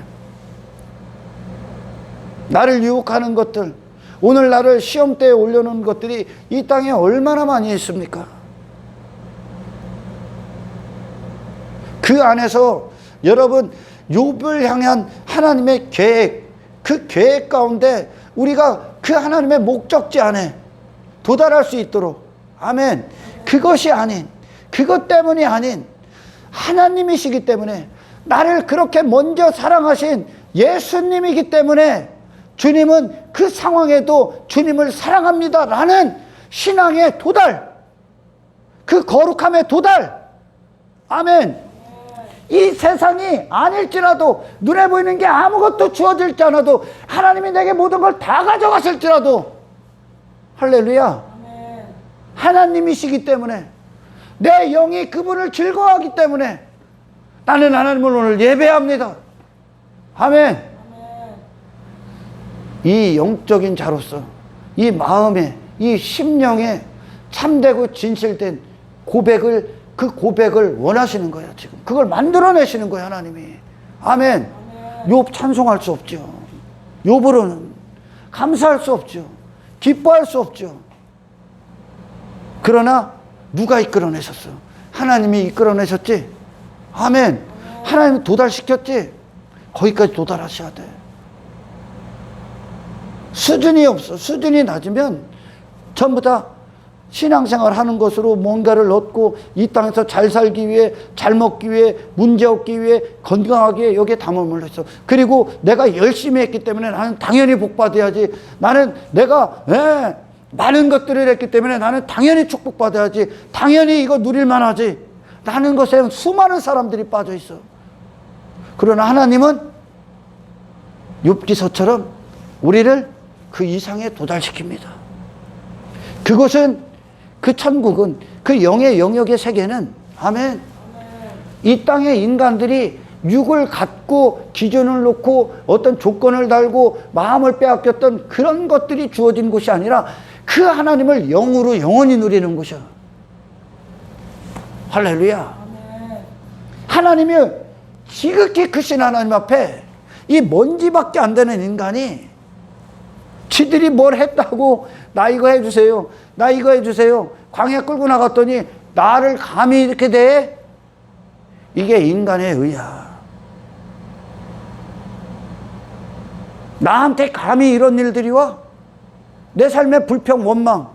나를 유혹하는 것들, 오늘 나를 시험대에 올려놓은 것들이 이 땅에 얼마나 많이 있습니까? 그 안에서 여러분 욥을 향한 하나님의 계획, 그 계획 가운데 우리가 그 하나님의 목적지 안에 도달할 수 있도록, 아멘, 그것이 아닌, 그것 때문이 아닌 하나님이시기 때문에, 나를 그렇게 먼저 사랑하신 예수님이기 때문에 주님은 그 상황에도 주님을 사랑합니다 라는 신앙의 도달, 그 거룩함의 도달, 아멘. 이 세상이 아닐지라도, 눈에 보이는 게 아무것도 주어질지 않아도 하나님이 내게 모든 걸 다 가져가실지라도, 할렐루야, 하나님이시기 때문에 내 영이 그분을 즐거워하기 때문에 나는 하나님을 오늘 예배합니다. 아멘. 이 영적인 자로서 이 마음에 이 심령에 참되고 진실된 그 고백을 원하시는 거예요. 지금 그걸 만들어내시는 거예요, 하나님이. 아멘. 욥 찬송할 수 없죠. 욥으로는 감사할 수 없죠. 기뻐할 수 없죠. 그러나 누가 이끌어내셨어? 하나님이 이끌어내셨지. 아멘. 하나님이 도달시켰지. 거기까지 도달하셔야 돼. 수준이 없어. 수준이 낮으면 전부 다 신앙생활 하는 것으로 뭔가를 얻고 이 땅에서 잘 살기 위해, 잘 먹기 위해, 문제 없기 위해, 건강하기 위해 여기에 다 머물러 있어. 그리고 내가 열심히 했기 때문에 나는 당연히 복받아야지. 나는 내가 많은 것들을 했기 때문에 나는 당연히 축복받아야지. 당연히 이거 누릴만 하지. 라는 것에 수많은 사람들이 빠져 있어. 그러나 하나님은 욥기서처럼 우리를 그 이상에 도달시킵니다. 그것은 그 천국은 그 영의 영역의 세계는 아멘. 이 땅의 인간들이 육을 갖고 기준을 놓고 어떤 조건을 달고 마음을 빼앗겼던 그런 것들이 주어진 곳이 아니라 그 하나님을 영으로 영원히 누리는 곳이야. 할렐루야. 하나님이 지극히 크신 하나님 앞에 이 먼지밖에 안 되는 인간이 지들이 뭘 했다고 나 이거 해주세요. 나 이거 해주세요. 광야 끌고 나갔더니 나를 감히 이렇게 대? 이게 인간의 의야. 나한테 감히 이런 일들이 와? 내 삶의 불평, 원망,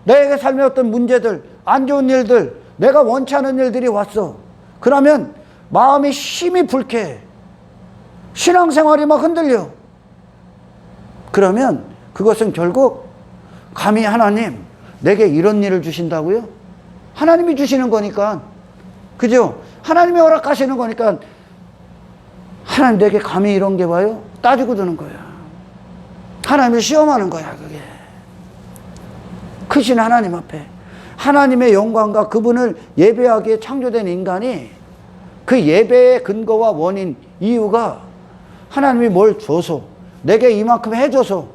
내 삶의 어떤 문제들, 안 좋은 일들, 내가 원치 않은 일들이 왔어. 그러면 마음이 심히 불쾌해. 신앙생활이 막 흔들려. 그러면 그것은 결국 감히 하나님 내게 이런 일을 주신다고요? 하나님이 주시는 거니까. 그죠? 하나님이 허락하시는 거니까 하나님 내게 감히 이런 게 와요? 따지고 드는 거야. 하나님을 시험하는 거야, 그게. 크신 하나님 앞에 하나님의 영광과 그분을 예배하기에 창조된 인간이 그 예배의 근거와 원인, 이유가 하나님이 뭘 줘서 내게 이만큼 해줘서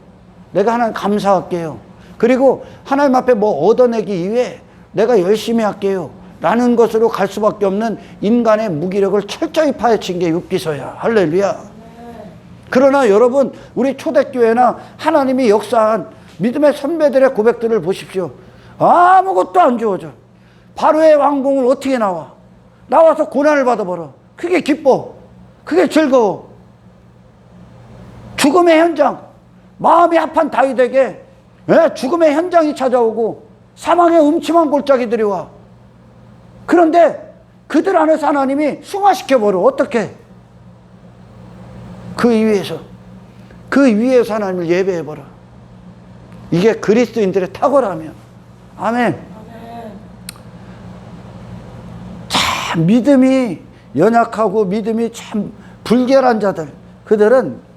내가 하나님 감사할게요. 그리고 하나님 앞에 뭐 얻어내기 위해 내가 열심히 할게요. 라는 것으로 갈 수밖에 없는 인간의 무기력을 철저히 파헤친 게 욥기서야. 할렐루야. 그러나 여러분, 우리 초대교회나 하나님이 역사한 믿음의 선배들의 고백들을 보십시오. 아무것도 안 주어져. 바로의 왕궁을 어떻게 나와? 나와서 고난을 받아버려. 그게 기뻐. 그게 즐거워. 죽음의 현장, 마음이 합한 다윗에게 죽음의 현장이 찾아오고 사망의 음침한 골짜기들이 와. 그런데 그들 안에서 하나님이 승화시켜버려. 어떻게? 그 위에서 하나님을 예배해버려. 이게 그리스도인들의 탁월함이야. 아멘. 참 믿음이 연약하고 믿음이 참 불결한 자들, 그들은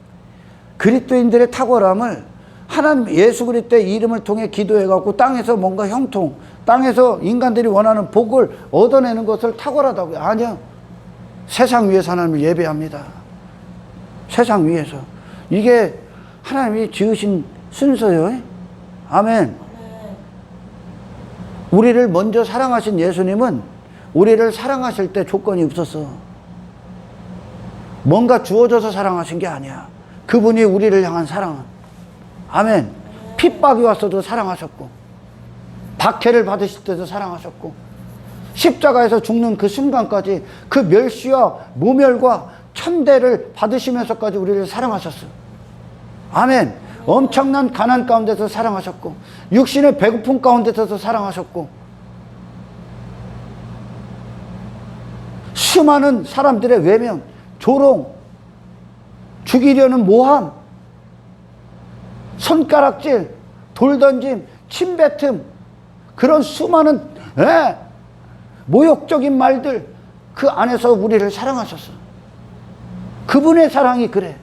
그리스도인들의 탁월함을 하나님 예수 그리스도의 이름을 통해 기도해갖고 땅에서 뭔가 형통, 땅에서 인간들이 원하는 복을 얻어내는 것을 탁월하다고요. 아니요. 세상 위에서 하나님을 예배합니다. 세상 위에서. 이게 하나님이 지으신 순서예요. 아멘. 우리를 먼저 사랑하신 예수님은 우리를 사랑하실 때 조건이 없었어. 뭔가 주어져서 사랑하신 게 아니야. 그분이 우리를 향한 사랑은. 아멘. 핍박이 왔어도 사랑하셨고, 박해를 받으실 때도 사랑하셨고, 십자가에서 죽는 그 순간까지 그 멸시와 모멸과 천대를 받으시면서까지 우리를 사랑하셨어요. 아멘. 엄청난 가난 가운데서 사랑하셨고, 육신의 배고픔 가운데서도 사랑하셨고, 수많은 사람들의 외면, 조롱, 죽이려는 모함, 손가락질, 돌던짐, 침뱉음, 그런 수많은 모욕적인 말들, 그 안에서 우리를 사랑하셨어. 그분의 사랑이 그래.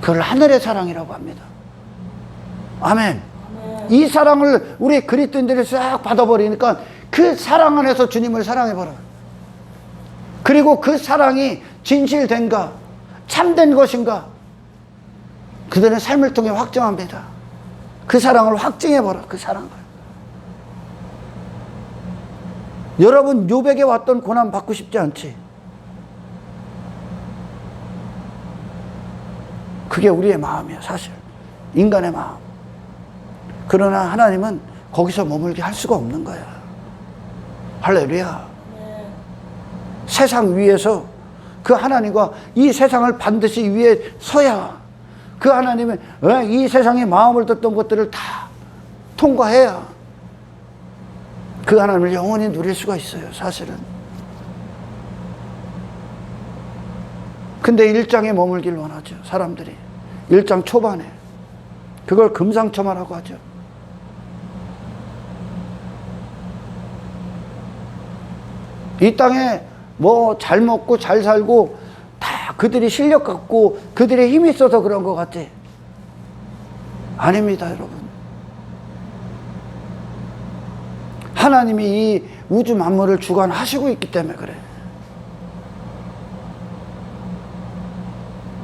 그걸 하늘의 사랑이라고 합니다. 아멘. 이 사랑을 우리 그리스도인들이 싹 받아버리니까 그 사랑 안에서 주님을 사랑해버려요. 그리고 그 사랑이 진실된가 참된 것인가 그들의 삶을 통해 확정합니다. 그 사랑을 확증해버려. 그 사랑을. 여러분 욥에게 왔던 고난 받고 싶지 않지? 그게 우리의 마음이야. 사실 인간의 마음. 그러나 하나님은 거기서 머물게 할 수가 없는 거야. 할렐루야. 세상 위에서 그 하나님과 이 세상을 반드시 위에 서야 그 하나님은 이 세상의 마음을 듣던 것들을 다 통과해야 그 하나님을 영원히 누릴 수가 있어요. 사실은. 근데 1장에 머물길 원하죠. 사람들이. 1장 초반에. 그걸 금상첨화라고 하죠. 이 땅에 뭐 잘 먹고 잘 살고 다 그들이 실력 갖고 그들의 힘이 있어서 그런 것 같지? 아닙니다, 여러분. 하나님이 이 우주 만물을 주관하시고 있기 때문에 그래.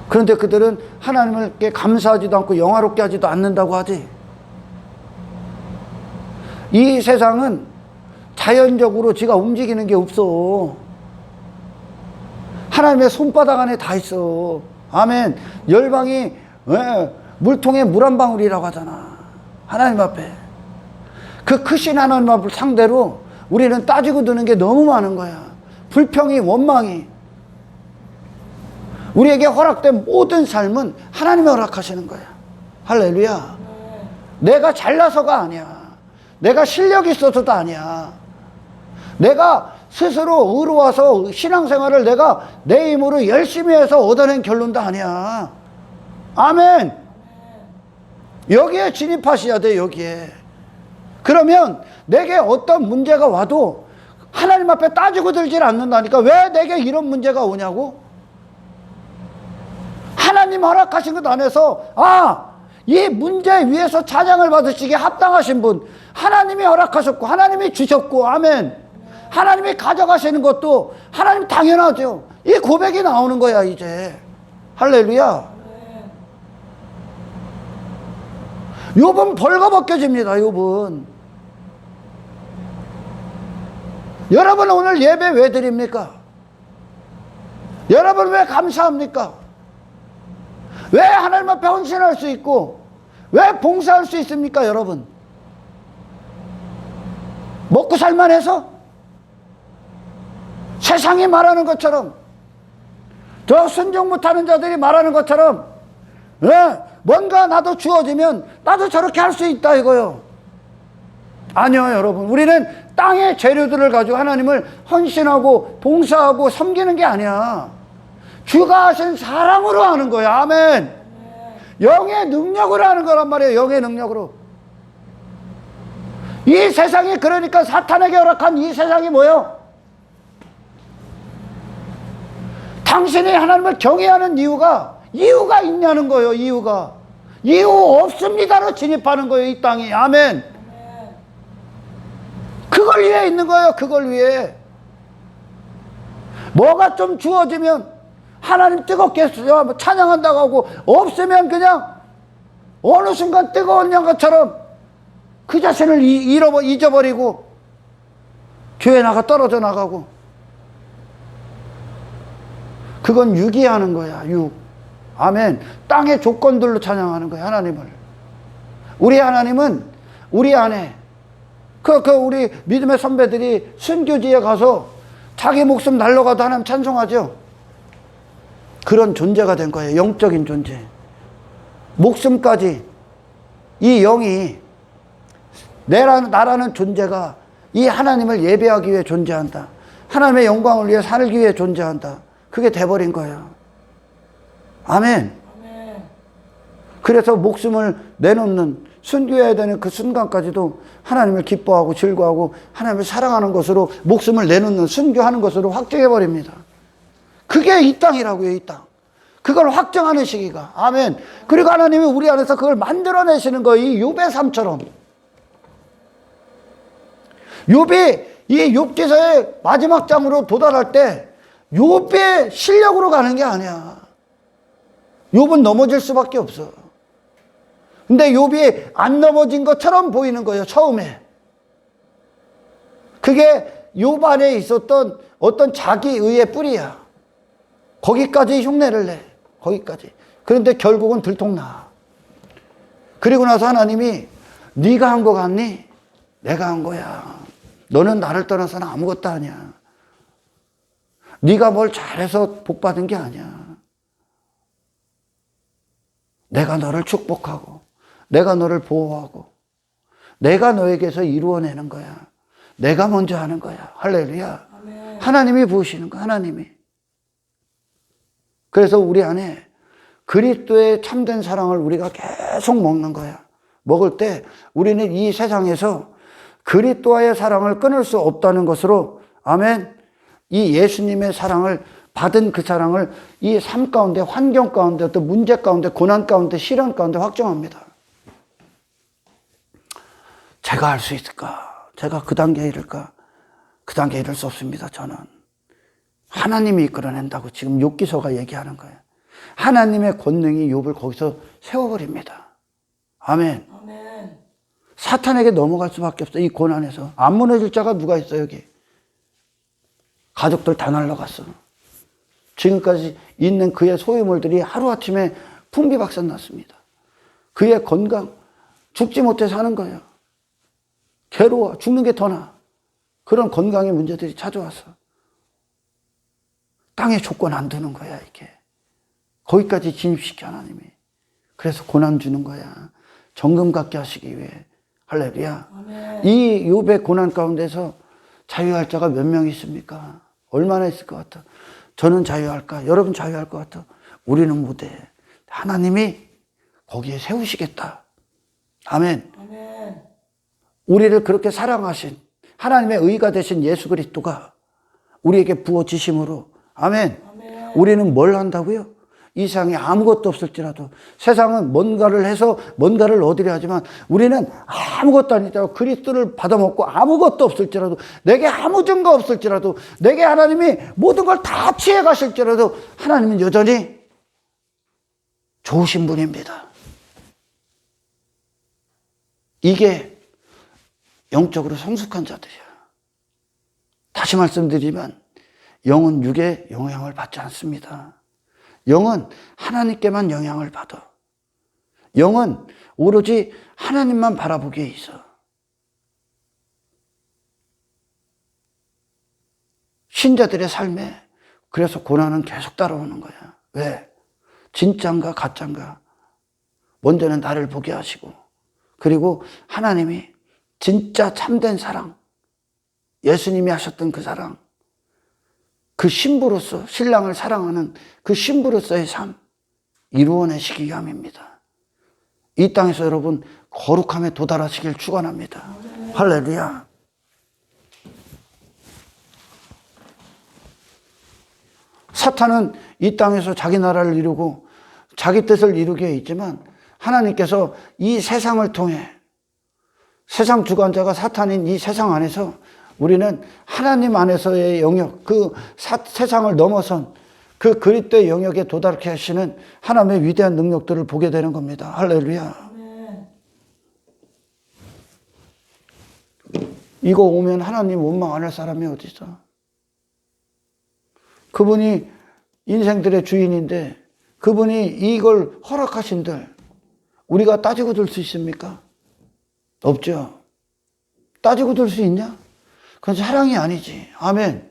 그런데 그들은 하나님께 감사하지도 않고 영화롭게 하지도 않는다고 하지. 이 세상은 자연적으로 지가 움직이는 게 없어. 하나님의 손바닥 안에 다 있어. 아멘. 열방이 물통에 물 한 방울이라고 하잖아. 하나님 앞에. 그 크신 하나님 앞을 상대로 우리는 따지고 드는 게 너무 많은 거야. 불평이, 원망이. 우리에게 허락된 모든 삶은 하나님이 허락하시는 거야. 할렐루야. 내가 잘나서가 아니야. 내가 실력이 있어서도 아니야. 내가 스스로 의로워서 신앙생활을 내가 내 힘으로 열심히 해서 얻어낸 결론도 아니야. 아멘. 여기에 진입하셔야 돼. 여기에. 그러면 내게 어떤 문제가 와도 하나님 앞에 따지고 들질 않는다니까. 왜 내게 이런 문제가 오냐고? 하나님 허락하신 것 안에서 이 문제 위에서 찬양을 받으시기에 합당하신 분 하나님이 허락하셨고 하나님이 주셨고 아멘. 하나님이 가져가시는 것도 하나님 당연하죠. 이 고백이 나오는 거야 이제. 할렐루야. 욥은 벌거벗겨집니다. 욥은. 여러분 오늘 예배 왜 드립니까? 여러분 왜 감사합니까? 왜 하나님 앞에 헌신할 수 있고 왜 봉사할 수 있습니까? 여러분 먹고 살만해서? 세상이 말하는 것처럼 저 순종 못하는 자들이 말하는 것처럼 뭔가 나도 주어지면 나도 저렇게 할 수 있다 이거요. 아니요 여러분. 우리는 땅의 재료들을 가지고 하나님을 헌신하고 봉사하고 섬기는 게 아니야. 주가 하신 사랑으로 하는 거야. 아멘. 영의 능력으로 하는 거란 말이에요. 영의 능력으로. 이 세상이 그러니까 사탄에게 허락한 이 세상이 뭐예요? 당신이 하나님을 경외하는 이유가 있냐는 거예요. 이유 없습니다로 진입하는 거예요. 이 땅이. 아멘. 그걸 위해 있는 거예요. 그걸 위해. 뭐가 좀 주어지면 하나님 뜨겁게 찬양한다고 하고 없으면 그냥 어느 순간 뜨거운 양같처럼 그 자신을 잊어버리고 교회 떨어져 나가고 그건 유기하는 거야. 아멘. 땅의 조건들로 찬양하는 거야. 하나님을. 우리 하나님은 우리 안에 우리 믿음의 선배들이 순교지에 가서 자기 목숨 날려가도 하나님 찬송하죠. 그런 존재가 된 거예요. 영적인 존재. 목숨까지 이 영이 나라는 존재가 이 하나님을 예배하기 위해 존재한다. 하나님의 영광을 위해 살기 위해 존재한다. 그게 돼버린 거예요. 아멘. 그래서 목숨을 내놓는 순교해야 되는 그 순간까지도 하나님을 기뻐하고 즐거워하고 하나님을 사랑하는 것으로 목숨을 내놓는 순교하는 것으로 확정해버립니다. 그게 이 땅이라고요. 이 땅. 그걸 확정하는 시기가. 아멘. 그리고 하나님이 우리 안에서 그걸 만들어내시는 거예요. 이 욥의 삶처럼. 욥이 이 욥기서의 마지막 장으로 도달할 때 욥의 실력으로 가는 게 아니야. 욥은 넘어질 수밖에 없어. 근데 욥이 안 넘어진 것처럼 보이는 거예요, 처음에. 그게 욥 안에 있었던 어떤 자기의의 뿌리야. 거기까지 흉내를 내. 거기까지. 그런데 결국은 들통나. 그리고 나서 하나님이 네가 한 거 같니? 내가 한 거야. 너는 나를 떠나서는 아무것도 아니야. 네가 뭘 잘해서 복 받은 게 아니야. 내가 너를 축복하고 내가 너를 보호하고 내가 너에게서 이루어내는 거야. 내가 먼저 하는 거야. 할렐루야. 아멘. 하나님이 부으시는 거야. 하나님이. 그래서 우리 안에 그리스도의 참된 사랑을 우리가 계속 먹는 거야. 먹을 때 우리는 이 세상에서 그리스도와의 사랑을 끊을 수 없다는 것으로, 아멘, 이 예수님의 사랑을 받은 그 사랑을 이 삶 가운데, 환경 가운데, 어떤 문제 가운데, 고난 가운데, 시련 가운데 확정합니다. 제가 할 수 있을까? 제가 그 단계에 이를까? 그 단계에 이를 수 없습니다. 저는 하나님이 이끌어낸다고 지금 욥기서가 얘기하는 거예요. 하나님의 권능이 욥을 거기서 세워버립니다. 아멘. 아멘. 사탄에게 넘어갈 수밖에 없어. 이 고난에서. 안 무너질 자가 누가 있어 여기. 가족들 다 날라갔어. 지금까지 있는 그의 소유물들이 하루아침에 풍비박산 났습니다. 그의 건강, 죽지 못해 사는 거예요. 괴로워. 죽는 게 더 나아. 그런 건강의 문제들이 찾아왔어. 땅에 조건 안 두는 거야 이게. 거기까지 진입시켜 하나님이. 그래서 고난 주는 거야. 정금 갖게 하시기 위해. 할렐루야. 아멘. 이 욥의 고난 가운데서 자유할 자가 몇 명 있습니까? 얼마나 있을 것 같아? 저는 자유할까? 여러분 자유할 것 같아? 우리는 못해. 하나님이 거기에 세우시겠다. 아멘. 아멘. 우리를 그렇게 사랑하신 하나님의 의가 되신 예수 그리스도가 우리에게 부어지심으로, 아멘. 아멘. 우리는 뭘 한다고요? 이 세상에 아무것도 없을지라도, 세상은 뭔가를 해서 뭔가를 얻으려 하지만 우리는 아무것도 아니다고 그리스도를 받아먹고 아무것도 없을지라도, 내게 아무 증거 없을지라도, 내게 하나님이 모든 걸 다 취해 가실지라도 하나님은 여전히 좋으신 분입니다. 이게 영적으로 성숙한 자들이야. 다시 말씀드리면 영은 육의 영향을 받지 않습니다. 영은 하나님께만 영향을 받아. 영은 오로지 하나님만 바라보기에 있어. 신자들의 삶에 그래서 고난은 계속 따라오는 거야. 왜? 진짠가 가짠가. 먼저는 나를 보게 하시고, 그리고 하나님이 진짜 참된 사랑, 예수님이 하셨던 그 사랑, 그 신부로서, 신랑을 사랑하는 그 신부로서의 삶 이루어내시기 위함입니다. 이 땅에서 여러분 거룩함에 도달하시길 축원합니다. 할렐루야. 사탄은 이 땅에서 자기 나라를 이루고 자기 뜻을 이루게 있지만, 하나님께서 이 세상을 통해, 세상 주관자가 사탄인 이 세상 안에서 우리는 하나님 안에서의 영역, 그 세상을 넘어선 그 그리스도의 영역에 도달케 하시는 하나님의 위대한 능력들을 보게 되는 겁니다. 할렐루야. 아멘. 이거 오면 하나님 원망 안 할 사람이 어디 있어? 그분이 인생들의 주인인데 그분이 이걸 허락하신들 우리가 따지고 들 수 있습니까? 없죠. 따지고 들 수 있냐? 그건 사랑이 아니지. 아멘.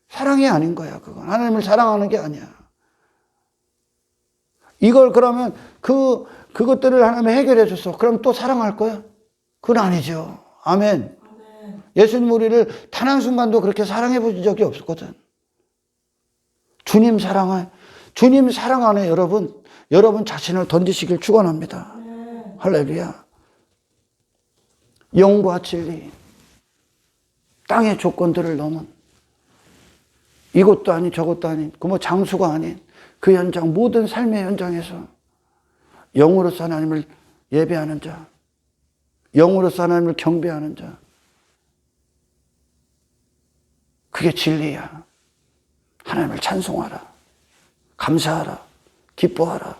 사랑이 아닌 거야, 그건. 하나님을 사랑하는 게 아니야. 이걸 그러면 그것들을 하나님이 해결해 줬어. 그럼 또 사랑할 거야? 그건 아니죠. 아멘. 아멘. 예수님 우리를 단 한순간도 그렇게 사랑해 본 적이 없었거든. 주님 사랑 안에 여러분 자신을 던지시길 축원합니다. 아멘. 할렐루야. 영과 진리, 땅의 조건들을 넘은, 이것도 아닌 저것도 아닌, 장수가 아닌 그 현장, 모든 삶의 현장에서 영으로서 하나님을 예배하는 자, 영으로서 하나님을 경배하는 자, 그게 진리야. 하나님을 찬송하라. 감사하라. 기뻐하라.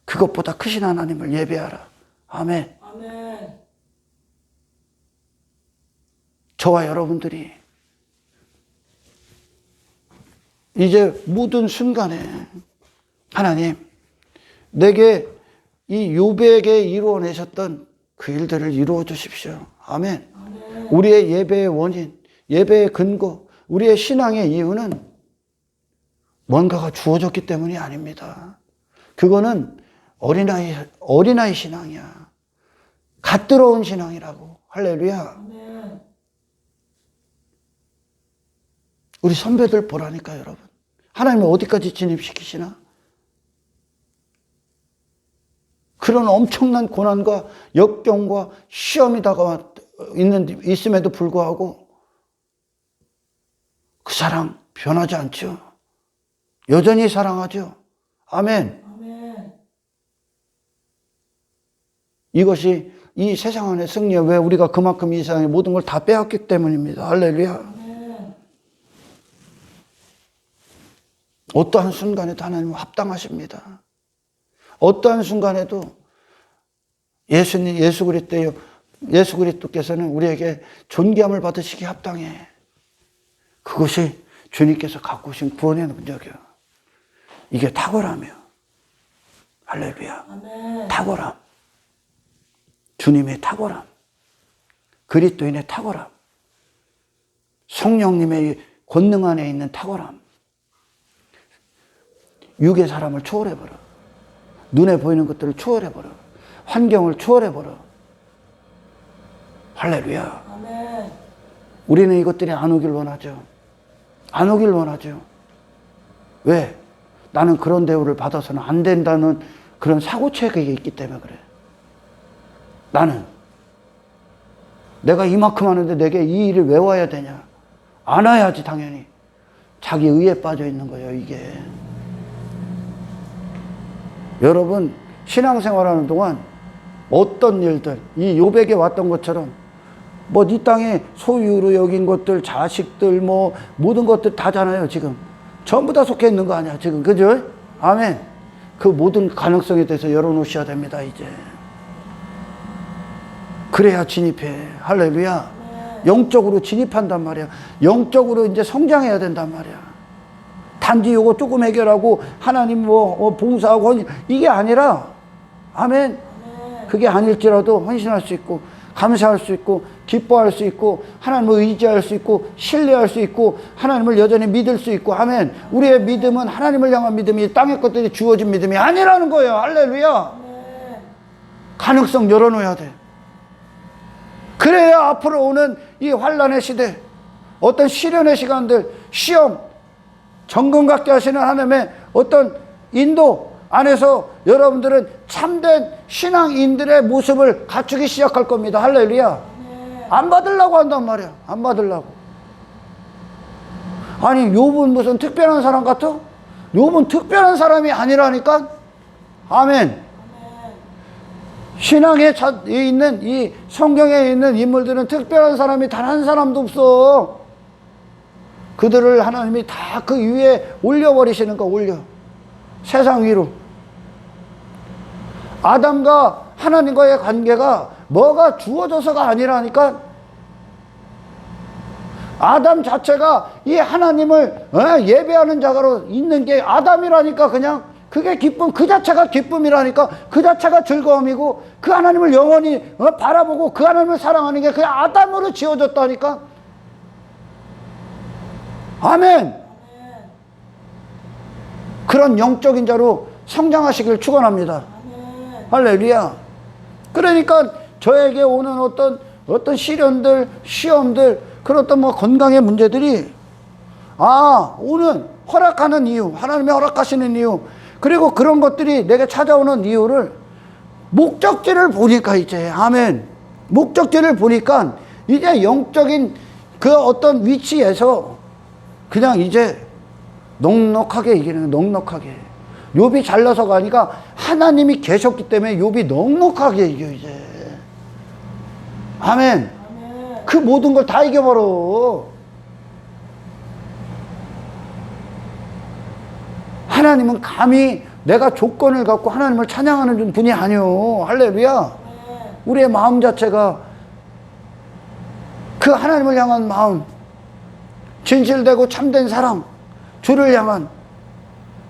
그것보다 크신 하나님을 예배하라. 아멘. 아멘. 저와 여러분들이 이제 모든 순간에 하나님, 내게 이 욥에게 이루어내셨던 그 일들을 이루어 주십시오. 아멘. 아멘. 우리의 예배의 원인, 예배의 근거, 우리의 신앙의 이유는 뭔가가 주어졌기 때문이 아닙니다. 그거는 어린아이 신앙이야. 갓 들어온 신앙이라고. 할렐루야. 아멘. 우리 선배들 보라니까 여러분. 하나님이 어디까지 진입시키시나? 그런 엄청난 고난과 역경과 시험이 다가와 있음에도 불구하고 그 사랑 변하지 않죠. 여전히 사랑하죠. 아멘. 아멘. 이것이 이 세상 안의 승리에 왜 우리가 그만큼 이 세상의 모든 걸 다 빼앗기 때문입니다. 할렐루야. 아멘. 어떠한 순간에도 하나님은 합당하십니다. 어떠한 순간에도 예수 그리스도께서는 우리에게 존귀함을 받으시기 합당해. 그것이 주님께서 갖고 오신 구원의 능력이요. 이게 탁월함이요. 할렐루야. 아멘. 탁월함. 주님의 탁월함. 그리스도인의 탁월함. 성령님의 권능 안에 있는 탁월함. 육의 사람을 초월해버려. 눈에 보이는 것들을 초월해버려. 환경을 초월해버려. 할렐루야. 아멘. 우리는 이것들이 안 오길 원하죠. 안 오길 원하죠. 왜? 나는 그런 대우를 받아서는 안 된다는 그런 사고체계가 있기 때문에 그래. 나는 내가 이만큼 하는데 내게 이 일을 왜 와야 되냐? 안 와야지 당연히. 자기 의에 빠져 있는 거예요, 이게. 여러분, 신앙생활하는 동안 어떤 일들, 이 욥에게 왔던 것처럼 뭐 이 땅에 소유로 여긴 것들, 자식들, 뭐 모든 것들 다잖아요, 지금. 전부 다 속해 있는 거 아니야, 지금. 그죠? 아멘. 그 모든 가능성에 대해서 열어놓으셔야 됩니다, 이제. 그래야 진입해. 할렐루야. 영적으로 진입한단 말이야. 영적으로 이제 성장해야 된단 말이야. 단지 요거 조금 해결하고 하나님 봉사하고 이게 아니라, 아멘. 그게 아닐지라도 헌신할 수 있고 감사할 수 있고 기뻐할 수 있고 하나님을 의지할 수 있고 신뢰할 수 있고 하나님을 여전히 믿을 수 있고, 아멘. 우리의 믿음은 하나님을 향한 믿음이 땅의 것들이 주어진 믿음이 아니라는 거예요. 할렐루야. 가능성 열어놓아야 돼. 그래야 앞으로 오는 이 환난의 시대, 어떤 시련의 시간들, 시험, 정금 갖게 하시는 하나님의 어떤 인도 안에서 여러분들은 참된 신앙인들의 모습을 갖추기 시작할 겁니다. 할렐루야. 안 받으려고 한단 말이야. 안 받으려고. 아니, 욥은 무슨 특별한 사람 같아? 욥은 특별한 사람이 아니라니까. 아멘. 신앙에 있는 이 성경에 있는 인물들은 특별한 사람이 단 한 사람도 없어. 그들을 하나님이 다 그 위에 올려버리시는 거, 올려. 세상 위로. 아담과 하나님과의 관계가 뭐가 주어져서가 아니라니까. 아담 자체가 이 하나님을 예배하는 자가로 있는 게 아담이라니까. 그냥 그게 기쁨, 그 자체가 기쁨이라니까. 그 자체가 즐거움이고 그 하나님을 영원히 바라보고 그 하나님을 사랑하는 게 그냥 아담으로 지어졌다니까. 아멘. 그런 영적인 자로 성장하시길 축원합니다. 할렐루야. 그러니까 저에게 오는 어떤 시련들, 시험들, 그런 어떤 뭐 건강의 문제들이 오는 허락하는 이유, 하나님이 허락하시는 이유, 그리고 그런 것들이 내게 찾아오는 이유를 목적지를 보니까 이제, 아멘. 목적지를 보니까 이제 영적인 그 어떤 위치에서 그냥 이제 넉넉하게 이기는, 넉넉하게. 욥이 잘나서 가니까 하나님이 계셨기 때문에 욥이 넉넉하게 이겨, 이제. 아멘. 그 모든 걸 다 이겨버려. 하나님은 감히 내가 조건을 갖고 하나님을 찬양하는 분이 아니요. 할렐루야. 우리의 마음 자체가 그 하나님을 향한 마음, 진실되고 참된 사랑, 주를 향한,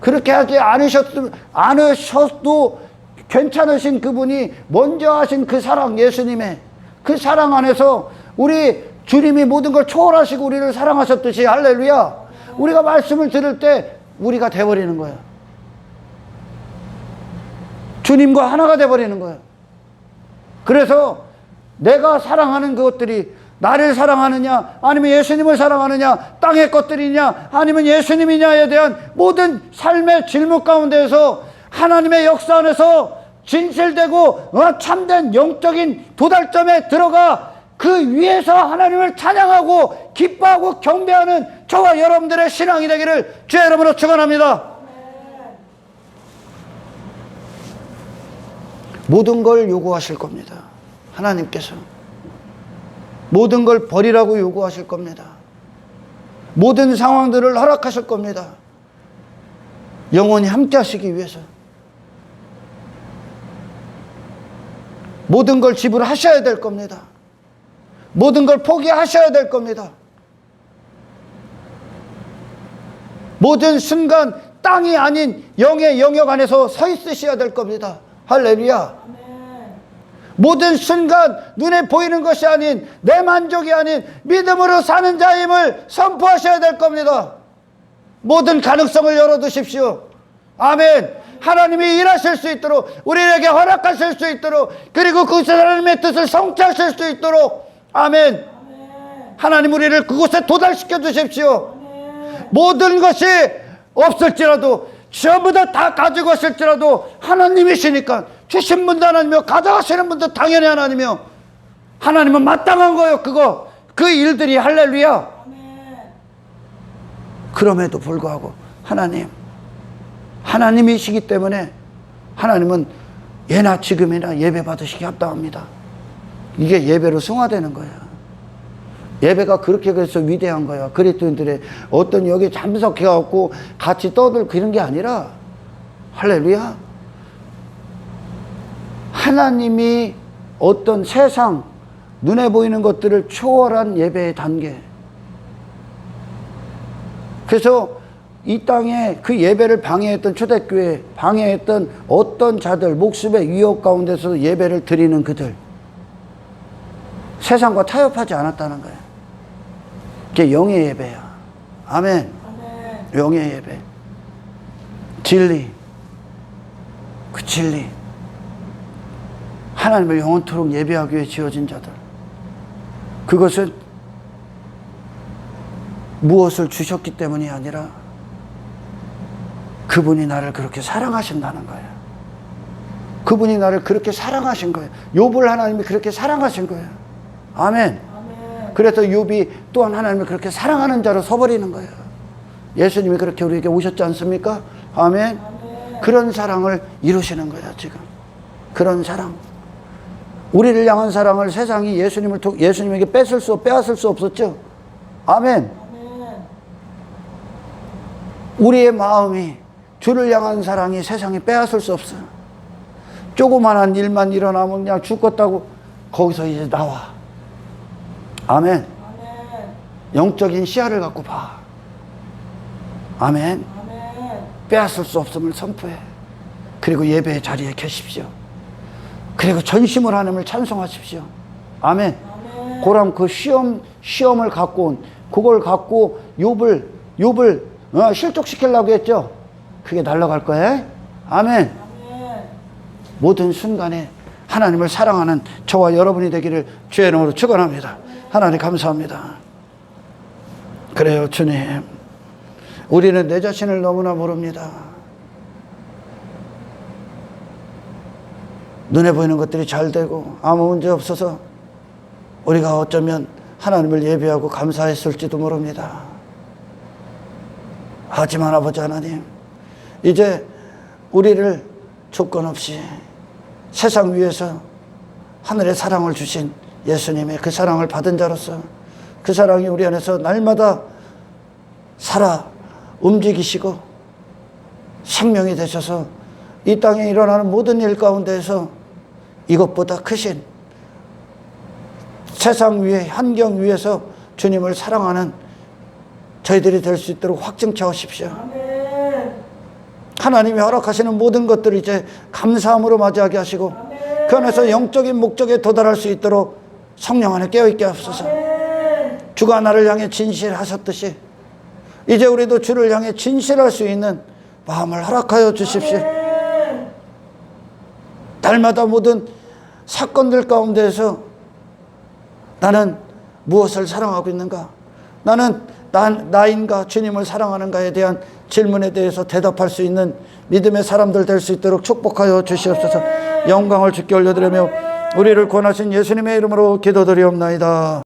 그렇게 하지 않으셔도 괜찮으신 그분이 먼저 하신 그 사랑, 예수님의 그 사랑 안에서 우리 주님이 모든 걸 초월하시고 우리를 사랑하셨듯이, 할렐루야, 우리가 말씀을 들을 때 우리가 돼버리는 거예요. 주님과 하나가 돼버리는 거예요. 그래서 내가 사랑하는 그것들이 나를 사랑하느냐, 아니면 예수님을 사랑하느냐, 땅의 것들이냐, 아니면 예수님이냐에 대한 모든 삶의 질문 가운데에서 하나님의 역사 안에서 진실되고 참된 영적인 도달점에 들어가 그 위에서 하나님을 찬양하고 기뻐하고 경배하는 저와 여러분들의 신앙이 되기를 주의 이름으로 축원합니다. 모든 걸 요구하실 겁니다. 하나님께서 모든 걸 버리라고 요구하실 겁니다. 모든 상황들을 허락하실 겁니다. 영원히 함께 하시기 위해서 모든 걸 지불하셔야 될 겁니다. 모든 걸 포기하셔야 될 겁니다. 모든 순간 땅이 아닌 영의 영역 안에서 서 있으셔야 될 겁니다. 할렐루야. 모든 순간 눈에 보이는 것이 아닌, 내 만족이 아닌 믿음으로 사는 자임을 선포하셔야 될 겁니다. 모든 가능성을 열어두십시오. 아멘. 하나님이 일하실 수 있도록, 우리에게 허락하실 수 있도록, 그리고 그 하나님의 뜻을 성취하실 수 있도록, 아멘. 하나님 우리를 그곳에 도달시켜 주십시오. 모든 것이 없을지라도, 전부 다 가지고 왔을지라도 하나님이시니까, 주신 분도 하나님이며 가져가시는 분도 당연히 하나님이며, 하나님은 마땅한 거예요. 그 일들이. 할렐루야. 그럼에도 불구하고 하나님이시기 때문에 하나님은 예나 지금이나 예배 받으시기 합당합니다. 이게 예배로 승화되는 거예요. 예배가 그렇게 그래서 위대한 거야. 그리스도인들의 어떤 여기 참석해갖고 같이 떠들 그런 게 아니라, 할렐루야, 하나님이 어떤 세상 눈에 보이는 것들을 초월한 예배의 단계. 그래서 이 땅에 그 예배를 방해했던 초대교회, 방해했던 어떤 자들, 목숨의 위협 가운데서 예배를 드리는 그들, 세상과 타협하지 않았다는 거예요. 그게 영의 예배야. 아멘. 영의 예배. 진리. 그 진리. 하나님을 영원토록 예배하기 위해 지어진 자들. 그것은 무엇을 주셨기 때문이 아니라 그분이 나를 그렇게 사랑하신다는 거예요. 그분이 나를 그렇게 사랑하신 거예요. 욥을 하나님이 그렇게 사랑하신 거예요. 아멘. 그래서 욥이 또한 하나님을 그렇게 사랑하는 자로 서버리는 거예요. 예수님이 그렇게 우리에게 오셨지 않습니까? 아멘. 그런 사랑을 이루시는 거예요, 지금. 그런 사랑. 우리를 향한 사랑을 세상이 예수님에게 빼앗을 수 없었죠. 아멘. 우리의 마음이, 주를 향한 사랑이 세상이 빼앗을 수 없어요. 조그만한 일만 일어나면 그냥 죽겠다고 거기서 이제 나와. 아멘. 영적인 시야를 갖고 봐. 아멘. 빼앗을 수 없음을 선포해. 그리고 예배의 자리에 계십시오. 그리고 전심으로 하나님을 찬송하십시오. 아멘. 고람 그 시험을 갖고 온, 그걸 갖고 욥을 실족시키려고 했죠. 그게 날아갈 거예요. 아멘. 모든 순간에 하나님을 사랑하는 저와 여러분이 되기를 주의 이름으로 축원합니다. 하나님 감사합니다. 그래요, 주님. 우리는 내 자신을 너무나 모릅니다. 눈에 보이는 것들이 잘 되고 아무 문제 없어서 우리가 어쩌면 하나님을 예배하고 감사했을지도 모릅니다. 하지만 아버지 하나님, 이제 우리를 조건 없이 세상 위에서 하늘의 사랑을 주신 예수님의 그 사랑을 받은 자로서 그 사랑이 우리 안에서 날마다 살아 움직이시고 생명이 되셔서 이 땅에 일어나는 모든 일 가운데에서 이것보다 크신 세상 위에 환경 위에서 주님을 사랑하는 저희들이 될 수 있도록 확증케 하십시오. 하나님이 허락하시는 모든 것들을 이제 감사함으로 맞이하게 하시고 그 안에서 영적인 목적에 도달할 수 있도록 성령 안에 깨어있게 하옵소서. 주가 나를 향해 진실하셨듯이 이제 우리도 주를 향해 진실할 수 있는 마음을 허락하여 주십시오. 날마다 모든 사건들 가운데에서 나는 무엇을 사랑하고 있는가? 나는 나인가 주님을 사랑하는가에 대한 질문에 대해서 대답할 수 있는 믿음의 사람들 될 수 있도록 축복하여 주시옵소서. 영광을 주께 올려드리며 우리를 구원하신 예수님의 이름으로 기도드리옵나이다.